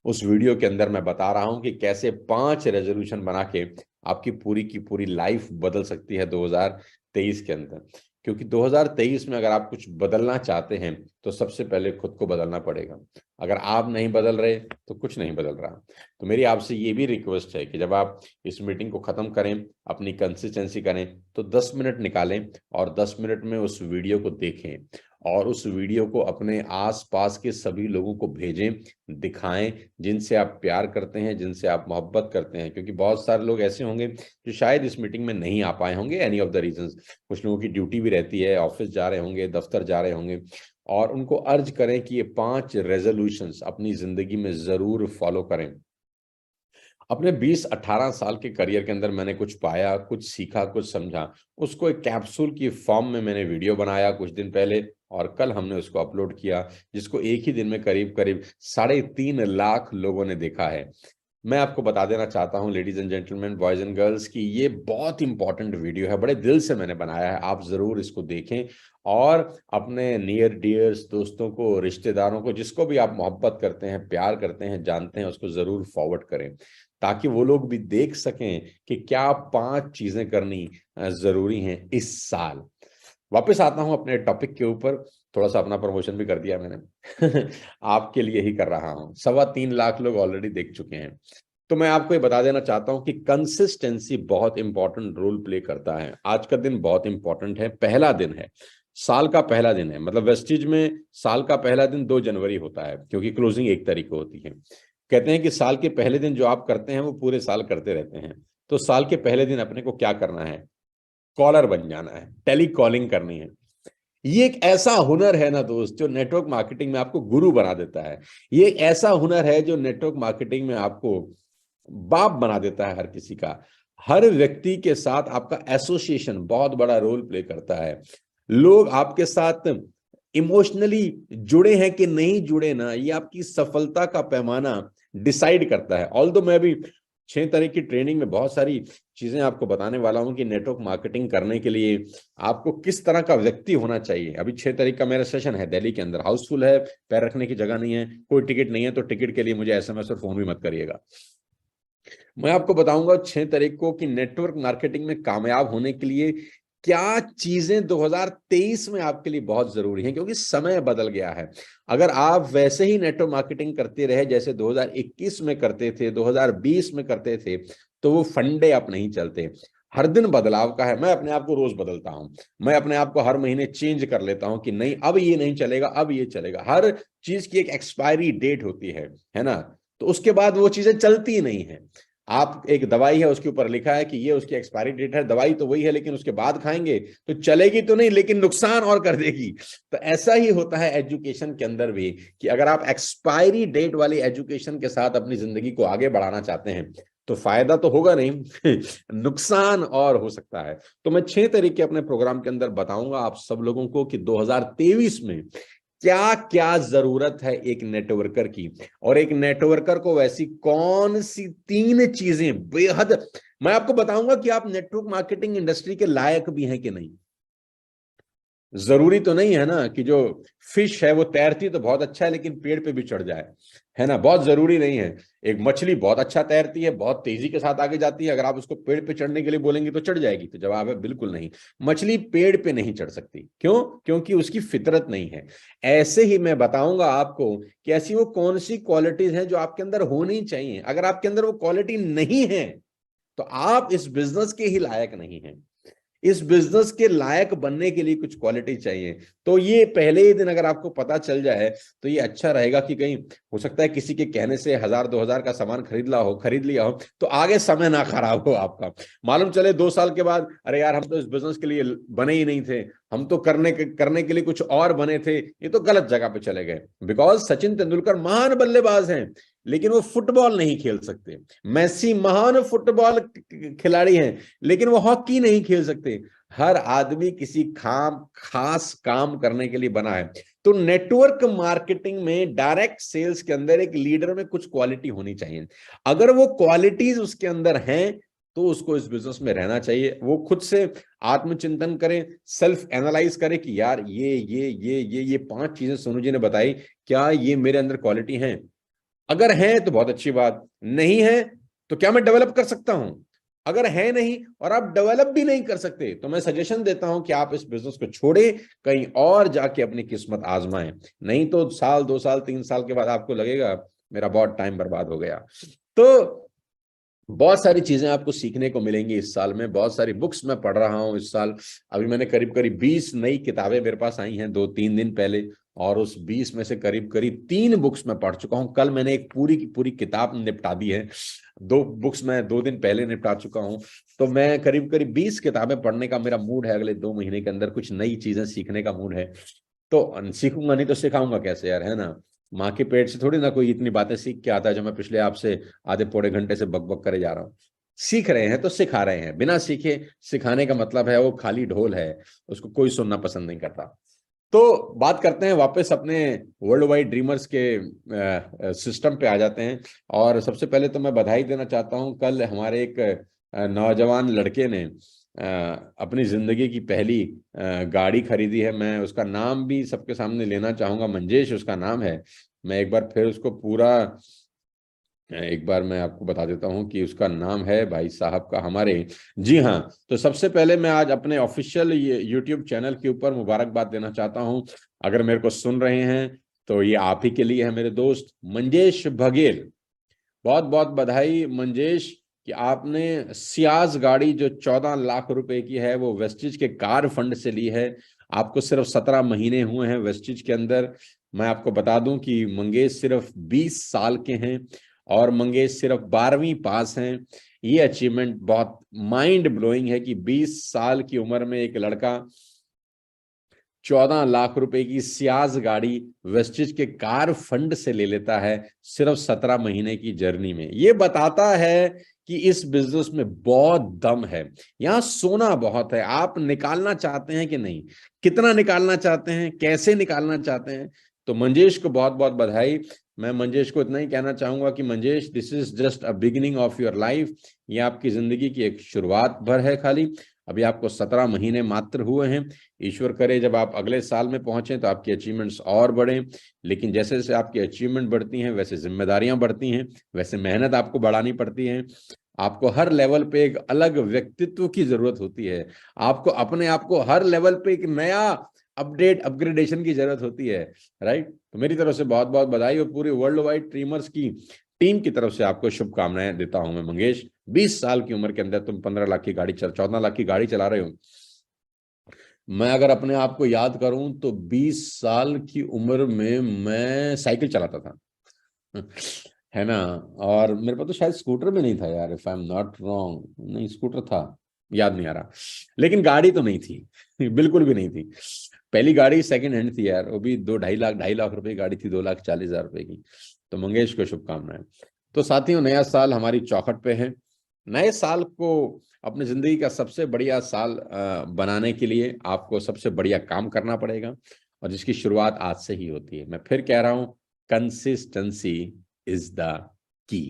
उस वीडियो के अंदर मैं बता रहा हूं कि कैसे 5 रेजोल्यूशन बना के आपकी पूरी की पूरी लाइफ बदल सकती है 2023 के अंदर। क्योंकि 2023 में अगर आप कुछ बदलना चाहते हैं तो सबसे पहले खुद को बदलना पड़ेगा। अगर आप नहीं बदल रहे तो कुछ नहीं बदल रहा। तो मेरी आपसे ये भी रिक्वेस्ट है कि जब आप इस मीटिंग को खत्म करें, अपनी कंसिस्टेंसी करें, तो 10 मिनट निकालें और 10 मिनट में उस वीडियो को देखें और उस वीडियो को अपने आसपास के सभी लोगों को भेजें, दिखाएं, जिनसे आप प्यार करते हैं, जिनसे आप मोहब्बत करते हैं। क्योंकि बहुत सारे लोग ऐसे होंगे जो शायद इस मीटिंग में नहीं आ पाए होंगे, एनी ऑफ द रीजंस। कुछ लोगों की ड्यूटी भी रहती है, ऑफिस जा रहे होंगे, दफ्तर जा रहे होंगे। और उनको अर्ज करें कि ये 5 रेजोल्यूशंस अपनी जिंदगी में जरूर फॉलो करें। अपने 20-18 साल के करियर के अंदर मैंने कुछ पाया, कुछ सीखा, कुछ समझा, उसको एक कैप्सूल की फॉर्म में मैंने वीडियो बनाया कुछ दिन पहले और कल हमने उसको अपलोड किया, जिसको एक ही दिन में करीब करीब 3.5 लाख लोगों ने देखा है। मैं आपको बता देना चाहता हूं ladies and gentleman, boys and girls, की ये बहुत इंपॉर्टेंट वीडियो है, बड़े दिल से मैंने बनाया है। आप जरूर इसको देखें और अपने नियर डियर्स, दोस्तों को, रिश्तेदारों को, जिसको भी आप मोहब्बत करते हैं, प्यार करते हैं, जानते हैं, उसको जरूर फॉरवर्ड करें। ताकि वो लोग भी देख सकें कि क्या 5 चीजें करनी जरूरी हैं इस साल। वापस आता हूं अपने टॉपिक के ऊपर। थोड़ा सा अपना प्रमोशन भी कर दिया मैंने आपके लिए ही कर रहा हूं। 3.25 लाख लोग ऑलरेडी देख चुके हैं। तो मैं आपको ये बता देना चाहता हूं कि कंसिस्टेंसी बहुत इंपॉर्टेंट रोल प्ले करता है। आज का दिन बहुत इंपॉर्टेंट है, पहला दिन है, साल का पहला दिन है। मतलब वेस्टिज में साल का पहला दिन 2 जनवरी होता है, क्योंकि क्लोजिंग 1 तारीख को होती है। कहते हैं कि साल के पहले दिन जो आप करते हैं वो पूरे साल करते रहते हैं। तो साल के पहले दिन अपने को क्या करना है? कॉलर बन जाना है, टेली कॉलिंग करनी है। ये एक ऐसा हुनर है ना दोस्त, जो नेटवर्क मार्केटिंग में आपको गुरु बना देता है। ये एक ऐसा हुनर है जो नेटवर्क मार्केटिंग में आपको बाप बना देता है हर किसी का। हर व्यक्ति के साथ आपका एसोसिएशन बहुत बड़ा रोल प्ले करता है। लोग आपके साथ इमोशनली जुड़े हैं कि नहीं जुड़े ना, ये आपकी सफलता का पैमाना डिसाइड करता है। ऑल्दो मैं भी 6 तरह की ट्रेनिंग में बहुत सारी चीजें आपको बताने वाला हूं कि नेटवर्क मार्केटिंग करने के लिए आपको किस तरह का व्यक्ति होना चाहिए। अभी 6 तारीख का मेरा सेशन है दिल्ली के अंदर, हाउसफुल है, पैर रखने की जगह नहीं है, कोई टिकट नहीं है। तो टिकट के लिए मुझे एसएमएस और फोन भी मत करिएगा। मैं आपको बताऊंगा 6 तारीख को कि नेटवर्क मार्केटिंग में कामयाब होने के लिए क्या चीजें 2023 में आपके लिए बहुत जरूरी हैं, क्योंकि समय बदल गया है। अगर आप वैसे ही नेटवर्क मार्केटिंग करते रहे जैसे 2021 में करते थे, 2020 में करते थे, तो वो फंडे आप नहीं चलते। हर दिन बदलाव का है। मैं अपने आप को रोज बदलता हूं। मैं अपने आप को हर महीने चेंज कर लेता हूं कि नहीं, अब ये नहीं चलेगा, अब ये चलेगा। हर चीज की एक एक्सपायरी डेट होती है ना? तो उसके बाद वो चीजें चलती नहीं है। आप एक दवाई है, उसके ऊपर लिखा है कि ये उसकी एक्सपायरी डेट है, दवाई तो वही है, लेकिन उसके बाद खाएंगे तो चलेगी तो नहीं, लेकिन नुकसान और कर देगी। तो ऐसा ही होता है एजुकेशन के अंदर भी, कि अगर आप एक्सपायरी डेट वाली एजुकेशन के साथ अपनी जिंदगी को आगे बढ़ाना चाहते हैं तो फायदा तो होगा नहीं नुकसान और हो सकता है। तो मैं 6 तरीके अपने प्रोग्राम के अंदर बताऊंगा आप सब लोगों को कि 2023 में क्या क्या जरूरत है एक नेटवर्कर की, और एक नेटवर्कर को वैसी कौन सी 3 चीजें बेहद। मैं आपको बताऊंगा कि आप नेटवर्क मार्केटिंग इंडस्ट्री के लायक भी हैं कि नहीं। जरूरी तो नहीं है ना कि जो फिश है वो तैरती तो बहुत अच्छा है लेकिन पेड़ पे भी चढ़ जाए, है ना? बहुत जरूरी नहीं है। एक मछली बहुत अच्छा तैरती है, बहुत तेजी के साथ आगे जाती है, अगर आप उसको पेड़ पे चढ़ने के लिए बोलेंगे तो चढ़ जाएगी। तो जवाब है बिल्कुल नहीं। मछली पेड़ पे नहीं चढ़ सकती। क्यों? क्योंकि उसकी फितरत नहीं है। ऐसे ही मैं बताऊंगा आपको कि ऐसी वो कौन सी क्वालिटीज हैं जो आपके अंदर होनी चाहिए। अगर आपके अंदर वो क्वालिटी नहीं है तो आप इस बिजनेस के ही लायक नहीं है। इस बिजनेस के लायक बनने के लिए कुछ क्वालिटी चाहिए। तो ये पहले ही दिन अगर आपको पता चल जाए तो ये अच्छा रहेगा कि कहीं हो सकता है किसी के कहने से 1000-2000 का सामान खरीद लिया हो, तो आगे समय ना खराब हो आपका। मालूम चले 2 साल के बाद, अरे यार हम तो इस बिजनेस के लिए बने ही नहीं थे, हम तो करने के लिए कुछ और बने थे, ये तो गलत जगह पे चले गए। बिकॉज सचिन तेंदुलकर महान बल्लेबाज हैं लेकिन वो फुटबॉल नहीं खेल सकते। मेसी महान फुटबॉल खिलाड़ी हैं लेकिन वो हॉकी नहीं खेल सकते। हर आदमी किसी खास काम करने के लिए बना है। तो नेटवर्क मार्केटिंग में, डायरेक्ट सेल्स के अंदर एक लीडर में कुछ क्वालिटी होनी चाहिए। अगर वो क्वालिटीज उसके अंदर हैं तो उसको इस बिजनेस में रहना चाहिए। वो खुद से आत्मचिंतन करे, सेल्फ एनालाइज करे कि यार ये 5 चीजें सोनू जी ने बताई, क्या ये मेरे अंदर क्वालिटी हैं? अगर है तो बहुत अच्छी बात, नहीं है तो क्या मैं डेवलप कर सकता हूं? अगर है नहीं और आप डेवलप भी नहीं कर सकते तो मैं सजेशन देता हूं कि आप इस बिजनेस को छोड़े, कहीं और जाके अपनी किस्मत आजमाएं। नहीं तो साल, 2 साल, 3 साल के बाद आपको लगेगा मेरा बहुत टाइम बर्बाद हो गया। तो बहुत सारी चीजें आपको सीखने को मिलेंगी इस साल में। बहुत सारी बुक्स मैं पढ़ रहा हूँ इस साल। अभी मैंने करीब करीब 20 नई किताबें मेरे पास आई हैं 2-3 दिन पहले, और उस 20 में से करीब करीब 3 बुक्स मैं पढ़ चुका हूँ। कल मैंने एक पूरी की पूरी किताब निपटा दी है। 2 बुक्स मैं 2 दिन पहले निपटा चुका हूँ। तो मैं करीब करीब 20 किताबें पढ़ने का मेरा मूड है। अगले 2 महीने के अंदर कुछ नई चीजें सीखने का मूड है। तो सीखूंगा नहीं तो सिखाऊंगा कैसे यार, है ना? माँ के पेट से थोड़ी ना कोई इतनी बातें सीख के आता है जो मैं पिछले आपसे आधे पौने घंटे से बकबक करे जा रहा हूँ। सीख रहे हैं तो सिखा रहे हैं। बिना सीखे सिखाने का मतलब है वो खाली ढोल है, उसको कोई सुनना पसंद नहीं करता। तो बात करते हैं वापस अपने वर्ल्ड वाइड ड्रीमर्स के सिस्टम पे आ जाते हैं। और सबसे पहले तो मैं बधाई देना चाहता हूं, कल हमारे एक नौजवान लड़के ने अपनी जिंदगी की पहली गाड़ी खरीदी है। मैं उसका नाम भी सबके सामने लेना चाहूंगा, मंजेश उसका नाम है। मैं एक बार फिर उसको पूरा एक बार मैं आपको बता देता हूं कि उसका नाम है भाई साहब का हमारे। जी हाँ, तो सबसे पहले मैं आज अपने ऑफिशियल यूट्यूब चैनल के ऊपर मुबारकबाद देना चाहता हूं। अगर मेरे को सुन रहे हैं तो ये आप ही के लिए है मेरे दोस्त मंजेश बघेल। बहुत बहुत बधाई मंजेश कि आपने सियाज गाड़ी जो 14 लाख रुपए की है वो वेस्टिज के कार फंड से ली है। आपको सिर्फ 17 महीने हुए हैं वेस्टिज के अंदर। मैं आपको बता दूं कि मंगेश सिर्फ 20 साल के हैं और मंगेश सिर्फ 12वीं पास हैं। ये अचीवमेंट बहुत माइंड ब्लोइंग है कि 20 साल की उम्र में एक लड़का 14 लाख रुपए की सियाज गाड़ी वेस्टिज के कार फंड से ले लेता है सिर्फ 17 महीने की जर्नी में। ये बताता है कि इस बिजनेस में बहुत दम है, यहाँ सोना बहुत है। आप निकालना चाहते हैं कि नहीं, कितना निकालना चाहते हैं, कैसे निकालना चाहते हैं? तो मंजेश को बहुत बहुत बधाई। मैं मंजेश को इतना ही कहना चाहूंगा कि Manjesh, this is just a beginning of your life. ये आपकी जिंदगी की एक शुरुआत भर है खाली। अभी आपको 17 महीने मात्र हुए हैं। ईश्वर करे जब आप अगले साल में पहुंचे तो आपकी अचीवमेंट्स और बढ़े। लेकिन जैसे जैसे आपकी अचीवमेंट बढ़ती हैं वैसे जिम्मेदारियां बढ़ती हैं, वैसे मेहनत आपको बढ़ानी पड़ती है। आपको हर लेवल पे एक अलग व्यक्तित्व की जरूरत होती है। आपको अपने आप को हर लेवल पे एक नया अपडेट अपग्रेडेशन की जरूरत होती है। राइट, तो मेरी तरफ से बहुत बहुत बधाई और पूरे वर्ल्ड वाइड ड्रीमर्स की टीम की तरफ से आपको शुभकामनाएं देता हूं मैं मंगेश। 20 साल की उम्र के अंदर तुम 15 लाख की गाड़ी 14 लाख की गाड़ी चला रहे हो। मैं अगर अपने आप को याद करूं तो 20 साल की उम्र में मैं साइकिल चलाता था है ना। और मेरे पास तो शायद स्कूटर भी नहीं था यार, if I am not wrong. नहीं, स्कूटर था, याद नहीं आ रहा, लेकिन गाड़ी तो नहीं थी बिल्कुल भी नहीं थी। पहली गाड़ी सेकंड हैंड थी यार, वो भी 2 ढाई लाख रुपए की गाड़ी थी, 2,40,000 रुपए की। तो मंगेश को शुभकामनाएं। तो साथियों, नया साल हमारी चौखट पे है। नए साल को अपनी जिंदगी का सबसे बढ़िया साल बनाने के लिए आपको सबसे बढ़िया काम करना पड़ेगा, और जिसकी शुरुआत आज से ही होती है। मैं फिर कह रहा हूं, कंसिस्टेंसी इज द की।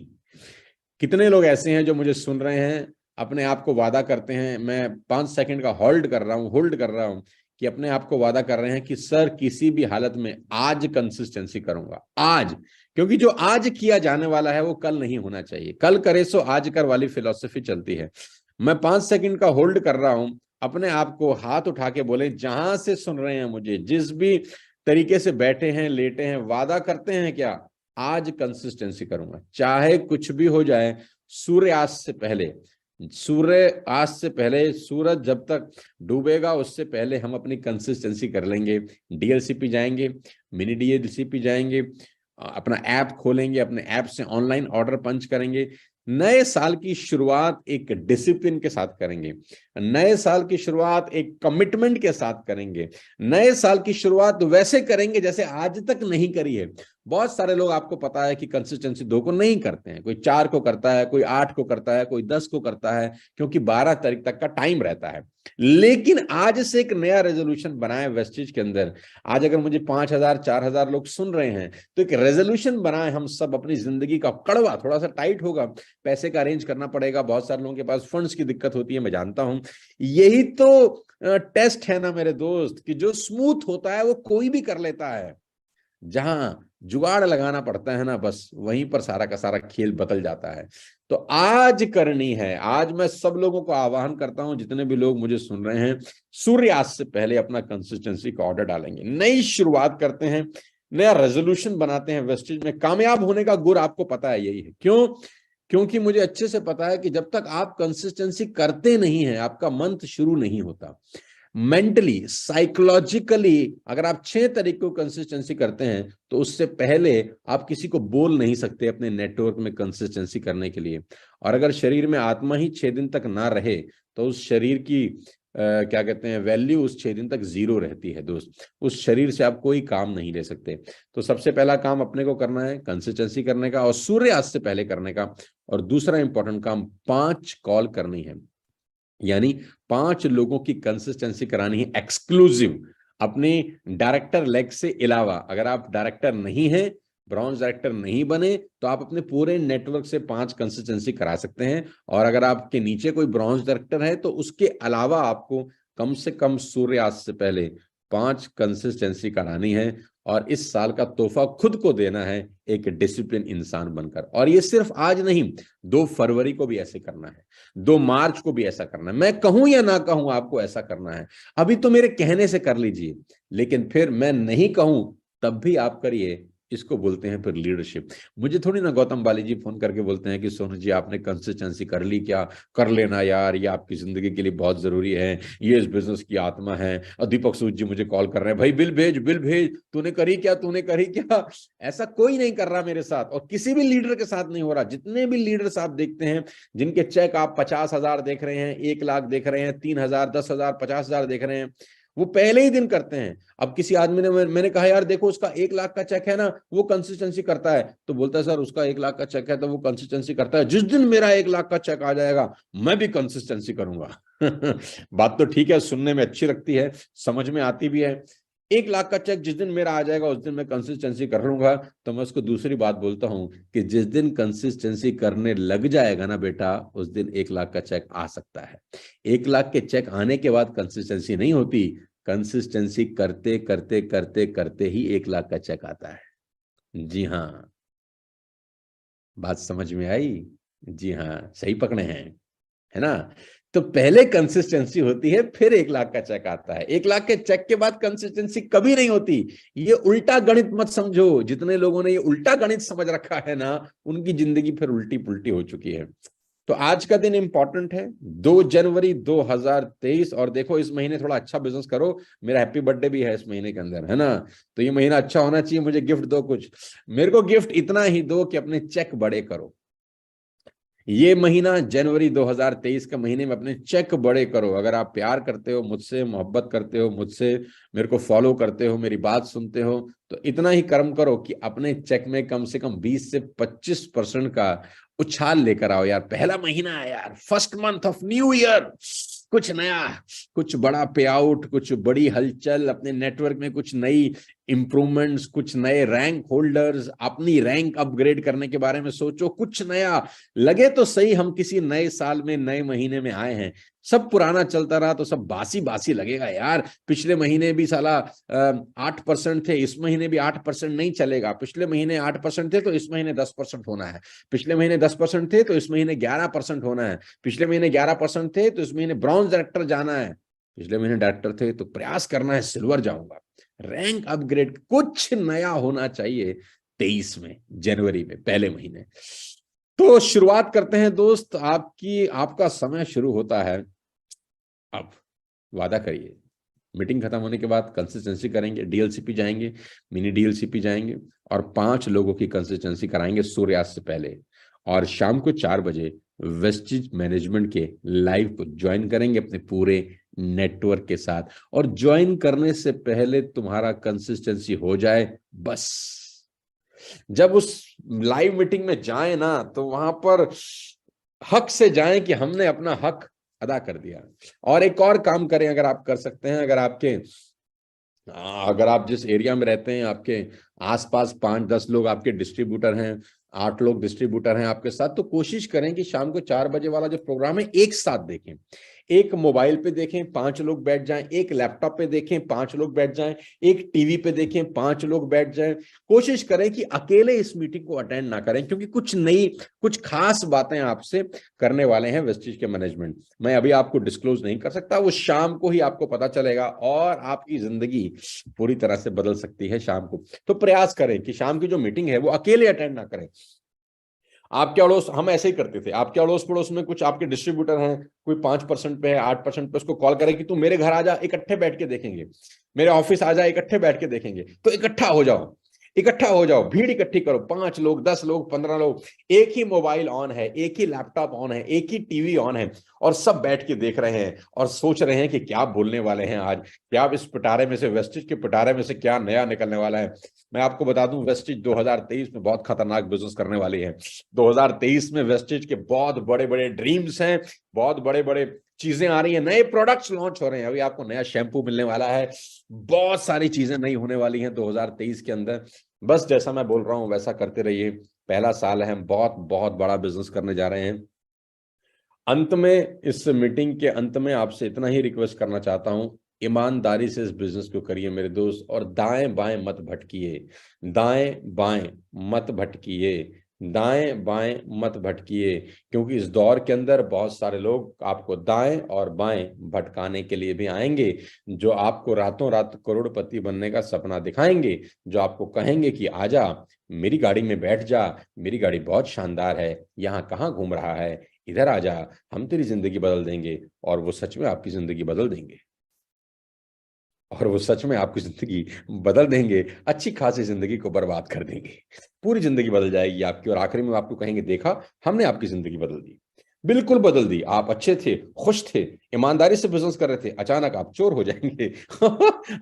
कितने लोग ऐसे हैं जो मुझे सुन रहे हैं, अपने आप को वादा करते हैं, मैं 5 सेकंड का होल्ड कर रहा हूं कि अपने आप को वादा कर रहे हैं कि सर किसी भी हालत में आज कंसिस्टेंसी करूंगा, आज। क्योंकि जो आज किया जाने वाला है वो कल नहीं होना चाहिए, कल करे सो आज कर वाली फिलॉसफी चलती है। मैं 5 सेकंड का होल्ड कर रहा हूं। अपने आप को हाथ उठा के बोले, जहां से सुन रहे हैं मुझे, जिस भी तरीके से बैठे हैं लेटे हैं, वादा करते हैं क्या, आज कंसिस्टेंसी करूंगा चाहे कुछ भी हो जाए। सूर्यास्त से पहले, सूर्यास्त से पहले, सूरज जब तक डूबेगा उससे पहले हम अपनी कंसिस्टेंसी कर लेंगे। डीएलसीपी जाएंगे, मिनी डीएलसीपी जाएंगे, अपना ऐप खोलेंगे, अपने ऐप से ऑनलाइन ऑर्डर पंच करेंगे। नए साल की शुरुआत एक डिसिप्लिन के साथ करेंगे, नए साल की शुरुआत एक कमिटमेंट के साथ करेंगे, नए साल की शुरुआत वैसे करेंगे जैसे आज तक नहीं करी है। बहुत सारे लोग, आपको पता है कि कंसिस्टेंसी 2 को नहीं करते हैं, कोई 4 को करता है, कोई 8 को करता है, कोई 10 को करता है, क्योंकि 12 तारीख तक का टाइम रहता है। लेकिन आज से एक नया रेजोल्यूशन बनाए वेस्टिज के अंदर। आज अगर मुझे 5,000 4,000 लोग सुन रहे हैं तो एक रेजोल्यूशन बनाए हम सब अपनी जिंदगी का। कड़वा थोड़ा सा टाइट होगा, पैसे का अरेंज करना पड़ेगा, बहुत सारे लोगों के पास फंड्स की दिक्कत होती है, मैं जानता हूं। यही तो टेस्ट है ना मेरे दोस्त, कि जो स्मूथ होता है वो कोई भी कर लेता है, जहां जुगाड़ लगाना पड़ता है ना, बस वहीं पर सारा का सारा खेल बदल जाता है। तो आज करनी है। आज मैं सब लोगों को आह्वान करता हूं, जितने भी लोग मुझे सुन रहे हैं, सूर्यास्त से पहले अपना कंसिस्टेंसी का ऑर्डर डालेंगे, नई शुरुआत करते हैं, नया रेजोल्यूशन बनाते हैं। वेस्टिज में कामयाब होने का गुर आपको पता है, यही है। क्यों? क्योंकि मुझे अच्छे से पता है कि जब तक आप कंसिस्टेंसी करते नहीं है, आपका मंथ शुरू नहीं होता। मेंटली, साइकोलॉजिकली अगर आप 6 तरीकों को कंसिस्टेंसी करते हैं तो उससे पहले आप किसी को बोल नहीं सकते अपने नेटवर्क में कंसिस्टेंसी करने के लिए। और अगर शरीर में आत्मा ही 6 दिन तक ना रहे तो उस शरीर की क्या कहते हैं, वैल्यू उस 6 दिन तक जीरो रहती है दोस्त। उस शरीर से आप कोई काम नहीं ले सकते। तो सबसे पहला काम अपने को करना है कंसिस्टेंसी करने का और सूर्यास्त से पहले करने का। और दूसरा इंपॉर्टेंट काम 5 कॉल करनी है, यानी 5 लोगों की कंसिस्टेंसी करानी है एक्सक्लूसिव, अपने डायरेक्टर लेग से अलावा। अगर आप डायरेक्टर नहीं है, ब्रॉन्ज डायरेक्टर नहीं बने, तो आप अपने पूरे नेटवर्क से 5 कंसिस्टेंसी करा सकते हैं। और अगर आपके नीचे कोई ब्रॉन्ज डायरेक्टर है तो उसके अलावा आपको कम से कम सूर्यास्त से पहले 5 कंसिस्टेंसी करानी है। और इस साल का तोहफा खुद को देना है एक डिसिप्लिन इंसान बनकर। और ये सिर्फ आज नहीं, 2 फरवरी को भी ऐसे करना है, 2 मार्च को भी ऐसा करना है। मैं कहूं या ना कहूं, आपको ऐसा करना है। अभी तो मेरे कहने से कर लीजिए, लेकिन फिर मैं नहीं कहूं तब भी आप करिए। इसको बोलते हैं फिर लीडरशिप। मुझे थोड़ी ना गौतम बाली जी फोन करके बोलते हैं कि सोनू जी आपने कंसिस्टेंसी कर ली क्या? कर लेना यार, ये आपकी जिंदगी के लिए बहुत जरूरी है, ये इस बिजनेस की आत्मा है। और दीपक सूद जी मुझे कॉल कर रहे हैं, भाई बिल भेज, बिल भेज, तूने करी क्या, तूने करी क्या? ऐसा कोई नहीं कर रहा मेरे साथ, और किसी भी लीडर के साथ नहीं हो रहा। जितने भी लीडर्स आप देखते हैं जिनके चेक आप 50,000 देख रहे हैं, 1 लाख देख रहे हैं, 3,000, 10,000, 50,000 देख रहे हैं, वो पहले ही दिन करते हैं। अब किसी आदमी ने, मैंने कहा यार देखो उसका 1 लाख का चेक है ना, वो कंसिस्टेंसी करता है। तो बोलता है सर उसका 1 लाख का चेक है तो वो कंसिस्टेंसी करता है, जिस दिन मेरा 1 लाख का चेक आ जाएगा मैं भी कंसिस्टेंसी करूंगा। बात तो ठीक है, सुनने में अच्छी लगती है, समझ में आती भी है। 1 लाख का चेक जिस दिन मेरा आ जाएगा उस दिन मैं कंसिस्टेंसी कर लूंगा। तो मैं उसको दूसरी बात बोलता हूं कि जिस दिन कंसिस्टेंसी करने लग जाएगा ना बेटा, उस दिन 1 लाख का चेक आ सकता है। 1 लाख के चेक आने के बाद कंसिस्टेंसी नहीं होती, कंसिस्टेंसी करते करते करते करते ही 1 लाख का चेक आता है। जी हाँ, बात समझ में आई? जी हाँ, सही पकड़े हैं, है ना? तो पहले कंसिस्टेंसी होती है, फिर 1 लाख का चेक आता है। 1 लाख के चेक के बाद कंसिस्टेंसी कभी नहीं होती। ये उल्टा गणित मत समझो। जितने लोगों ने ये उल्टा गणित समझ रखा है ना, उनकी जिंदगी फिर उल्टी पुल्टी हो चुकी है। तो आज का दिन इंपॉर्टेंट है, 2 जनवरी 2023। और देखो इस महीने थोड़ा अच्छा बिजनेस करो। मेरा हैप्पी बर्थडे भी है इस महीने के अंदर, है ना? तो ये महीना अच्छा होना चाहिए। मुझे गिफ्ट दो कुछ। मेरे को गिफ्ट इतना ही दो कि अपने चेक बड़े करो। ये महीना जनवरी 2023 के महीने में अपने चेक बड़े करो। अगर आप प्यार करते हो मुझसे, मोहब्बत करते हो मुझसे, मेरे को फॉलो करते हो, मेरी बात सुनते हो, तो इतना ही कर्म करो कि अपने चेक में कम से कम 20 से 25% का उछाल लेकर आओ। यार पहला महीना है यार, first month of new year, कुछ नया, कुछ बड़ा पे आउट, कुछ बड़ी हलचल, अपने नेटवर्क में कुछ नई इंप्रूवमेंट्स, कुछ नए रैंक होल्डर्स, अपनी रैंक अपग्रेड करने के बारे में सोचो, कुछ नया। लगे तो सही हम किसी नए साल में, नए महीने में आए हैं। सब पुराना चलता रहा तो सब बासी बासी लगेगा यार। पिछले महीने भी साला 8% थे, इस महीने भी 8% नहीं चलेगा। पिछले महीने 8% थे तो इस महीने 10% होना है। पिछले महीने 10% थे तो इस महीने 11% होना है। पिछले महीने 11% थे तो इस महीने ब्रॉन्ज डायरेक्टर जाना है। पिछले महीने डायरेक्टर थे तो प्रयास करना है सिल्वर जाऊंगा। रैंक अपग्रेड, कुछ नया होना चाहिए 23 में, जनवरी में, पहले महीने। तो शुरुआत करते हैं दोस्त। आपका समय शुरू होता है अब। वादा करिए, मीटिंग खत्म होने के बाद कंसिस्टेंसी करेंगे, डीएलसीपी जाएंगे, मिनी डीएलसीपी जाएंगे, और 5 लोगों की कंसिस्टेंसी कराएंगे सूर्यास्त से पहले। और शाम को 4 बजे वेस्टिज मैनेजमेंट के लाइव को ज्वाइन करेंगे अपने पूरे नेटवर्क के साथ। और ज्वाइन करने से पहले तुम्हारा कंसिस्टेंसी हो जाए बस। जब उस लाइव मीटिंग में जाए ना, तो वहां पर हक से जाएं कि हमने अपना हक अदा कर दिया। और एक और काम करें, अगर आप कर सकते हैं, अगर आप जिस एरिया में रहते हैं, आपके आसपास 5-10 लोग आपके डिस्ट्रीब्यूटर हैं, 8 लोग डिस्ट्रीब्यूटर हैं आपके साथ, तो कोशिश करें कि शाम को 4 बजे वाला जो प्रोग्राम है एक साथ देखें। एक मोबाइल पे देखें, 5 लोग बैठ जाएं, एक लैपटॉप पे देखें, 5 लोग बैठ जाएं, एक टीवी पे देखें, 5 लोग बैठ जाएं। कोशिश करें कि अकेले इस मीटिंग को अटेंड ना करें, क्योंकि कुछ खास बातें आपसे करने वाले हैं वेस्टिज के मैनेजमेंट। मैं अभी आपको डिस्क्लोज नहीं कर सकता, वो शाम को ही आपको पता चलेगा, और आपकी जिंदगी पूरी तरह से बदल सकती है शाम को। तो प्रयास करें कि शाम की जो मीटिंग है वो अकेले अटेंड ना करें। आपके अड़ोस, हम ऐसे ही करते थे, आपके अड़ोस पड़ोस में कुछ आपके डिस्ट्रीब्यूटर हैं, कोई 5% पे है, 8% पे, उसको कॉल करें कि तू मेरे घर आ जा, इकट्ठे बैठ के देखेंगे, मेरे ऑफिस आ जा, इकट्ठे बैठ के देखेंगे। तो इकट्ठा हो जाओ, इकट्ठा हो जाओ, भीड़ इकट्ठी करो, 5 लोग, 10 लोग, 15 लोग। एक ही मोबाइल ऑन है, एक ही लैपटॉप ऑन है, एक ही टीवी ऑन है, और सब बैठ के देख रहे हैं और सोच रहे हैं कि क्या बोलने वाले हैं आज, क्या इस पिटारे में से, वेस्टिज के पिटारे में से क्या नया निकलने वाला है। मैं आपको बता दूं, वेस्टिज 2023 में बहुत खतरनाक बिजनेस करने वाली है। 2023 में वेस्टिज के बहुत बड़े बड़े ड्रीम्स हैं, बहुत बड़े बड़े चीजें आ रही हैं, नए प्रोडक्ट्स लॉन्च हो रहे हैं। अभी आपको नया शैम्पू मिलने वाला है, बहुत सारी चीजें नई होने वाली हैं 2023 के अंदर। बस जैसा मैं बोल रहा हूं वैसा करते रहिए। पहला साल है, हम बहुत बहुत बड़ा बिजनेस करने जा रहे हैं। अंत में, इस मीटिंग के अंत में आपसे इतना ही रिक्वेस्ट करना चाहता हूं ईमानदारी से इस बिजनेस को करिए मेरे दोस्त, और दाएं बाएं मत भटकिए, दाएं बाएं मत भटकिए, दाएं बाएं मत भटकिए, क्योंकि इस दौर के अंदर बहुत सारे लोग आपको दाएं और बाएं भटकाने के लिए भी आएंगे, जो आपको रातों रात करोड़पति बनने का सपना दिखाएंगे, जो आपको कहेंगे कि आजा मेरी गाड़ी में बैठ जा, मेरी गाड़ी बहुत शानदार है, यहाँ कहाँ घूम रहा है, इधर आजा, हम तेरी जिंदगी बदल देंगे। और वो सच में आपकी जिंदगी बदल देंगे, और वो सच में आपकी जिंदगी बदल देंगे, अच्छी खासी जिंदगी को बर्बाद कर देंगे, पूरी जिंदगी बदल जाएगी आपकी, और आखिरी में आपको कहेंगे देखा हमने आपकी जिंदगी बदल दी, बिल्कुल बदल दी। आप अच्छे थे, खुश थे, ईमानदारी से बिजनेस कर रहे थे, अचानक आप चोर हो जाएंगे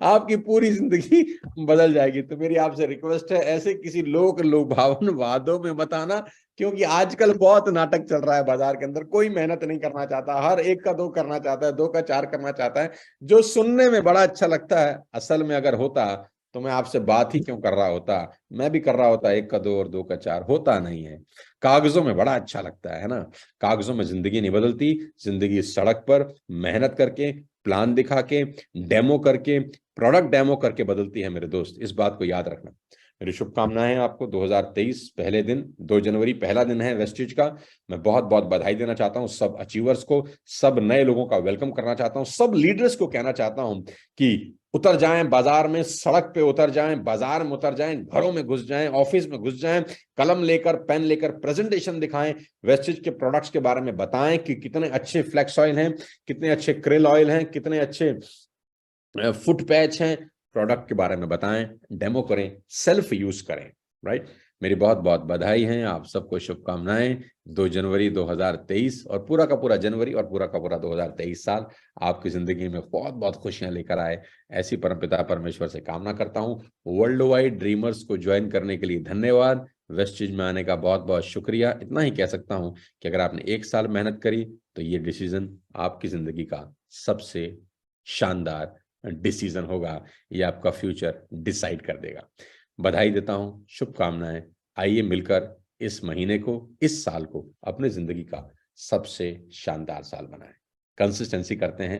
आपकी पूरी जिंदगी बदल जाएगी। तो मेरी आपसे रिक्वेस्ट है, ऐसे किसी लोक लुभावन वादों में मत आना, क्योंकि आजकल बहुत नाटक चल रहा है बाजार के अंदर, कोई मेहनत नहीं करना चाहता, हर एक का दो करना चाहता है, दो का चार करना चाहता है, जो सुनने में बड़ा अच्छा लगता है, असल में अगर होता तो मैं आपसे बात ही क्यों कर रहा होता, मैं भी कर रहा होता, एक का दो और दो का चार, होता नहीं है। कागजों में बड़ा अच्छा लगता है ना, कागजों में जिंदगी नहीं बदलती, जिंदगी सड़क पर मेहनत करके, प्लान दिखा के, डेमो करके, प्रोडक्ट डेमो करके बदलती है मेरे दोस्त, इस बात को याद रखना। मेरी शुभकामनाएं आपको 2023 पहले दिन, 2 जनवरी पहला दिन है वेस्टिज का। मैं बहुत बहुत बधाई देना चाहता हूं सब अचीवर्स को, सब नए लोगों का वेलकम करना चाहता हूं, सब लीडर्स को कहना चाहता हूं कि उतर जाएं बाजार में, सड़क पे उतर जाएं, बाजार में उतर जाएं, घरों में घुस जाएं, ऑफिस में घुस जाएं, कलम लेकर पेन लेकर प्रेजेंटेशन दिखाएं, वेस्टिज के प्रोडक्ट्स के बारे में बताएं कि कितने अच्छे फ्लेक्स ऑयल हैं, कितने अच्छे क्रिल ऑयल हैं, कितने अच्छे फुट पैच हैं, प्रोडक्ट के बारे में बताएं, डेमो करें, सेल्फ यूज करें। राइट, मेरी बहुत बहुत बधाई है, आप सबको शुभकामनाएं। 2 जनवरी 2023 और पूरा का पूरा जनवरी और पूरा का पूरा 2023 साल आपकी जिंदगी में बहुत बहुत खुशियां लेकर आए, ऐसी परमपिता परमेश्वर से कामना करता हूं। वर्ल्ड वाइड ड्रीमर्स को ज्वाइन करने के लिए धन्यवाद, वेस्टिज में आने का बहुत बहुत शुक्रिया। इतना ही कह सकता हूं कि अगर आपने 1 साल मेहनत करी तो ये डिसीजन आपकी जिंदगी का सबसे शानदार डिसीजन होगा, ये आपका फ्यूचर डिसाइड कर देगा। बधाई देता हूं, शुभकामनाएं। आइए मिलकर इस महीने को, इस साल को अपने जिंदगी का सबसे शानदार साल बनाएं। कंसिस्टेंसी करते हैं,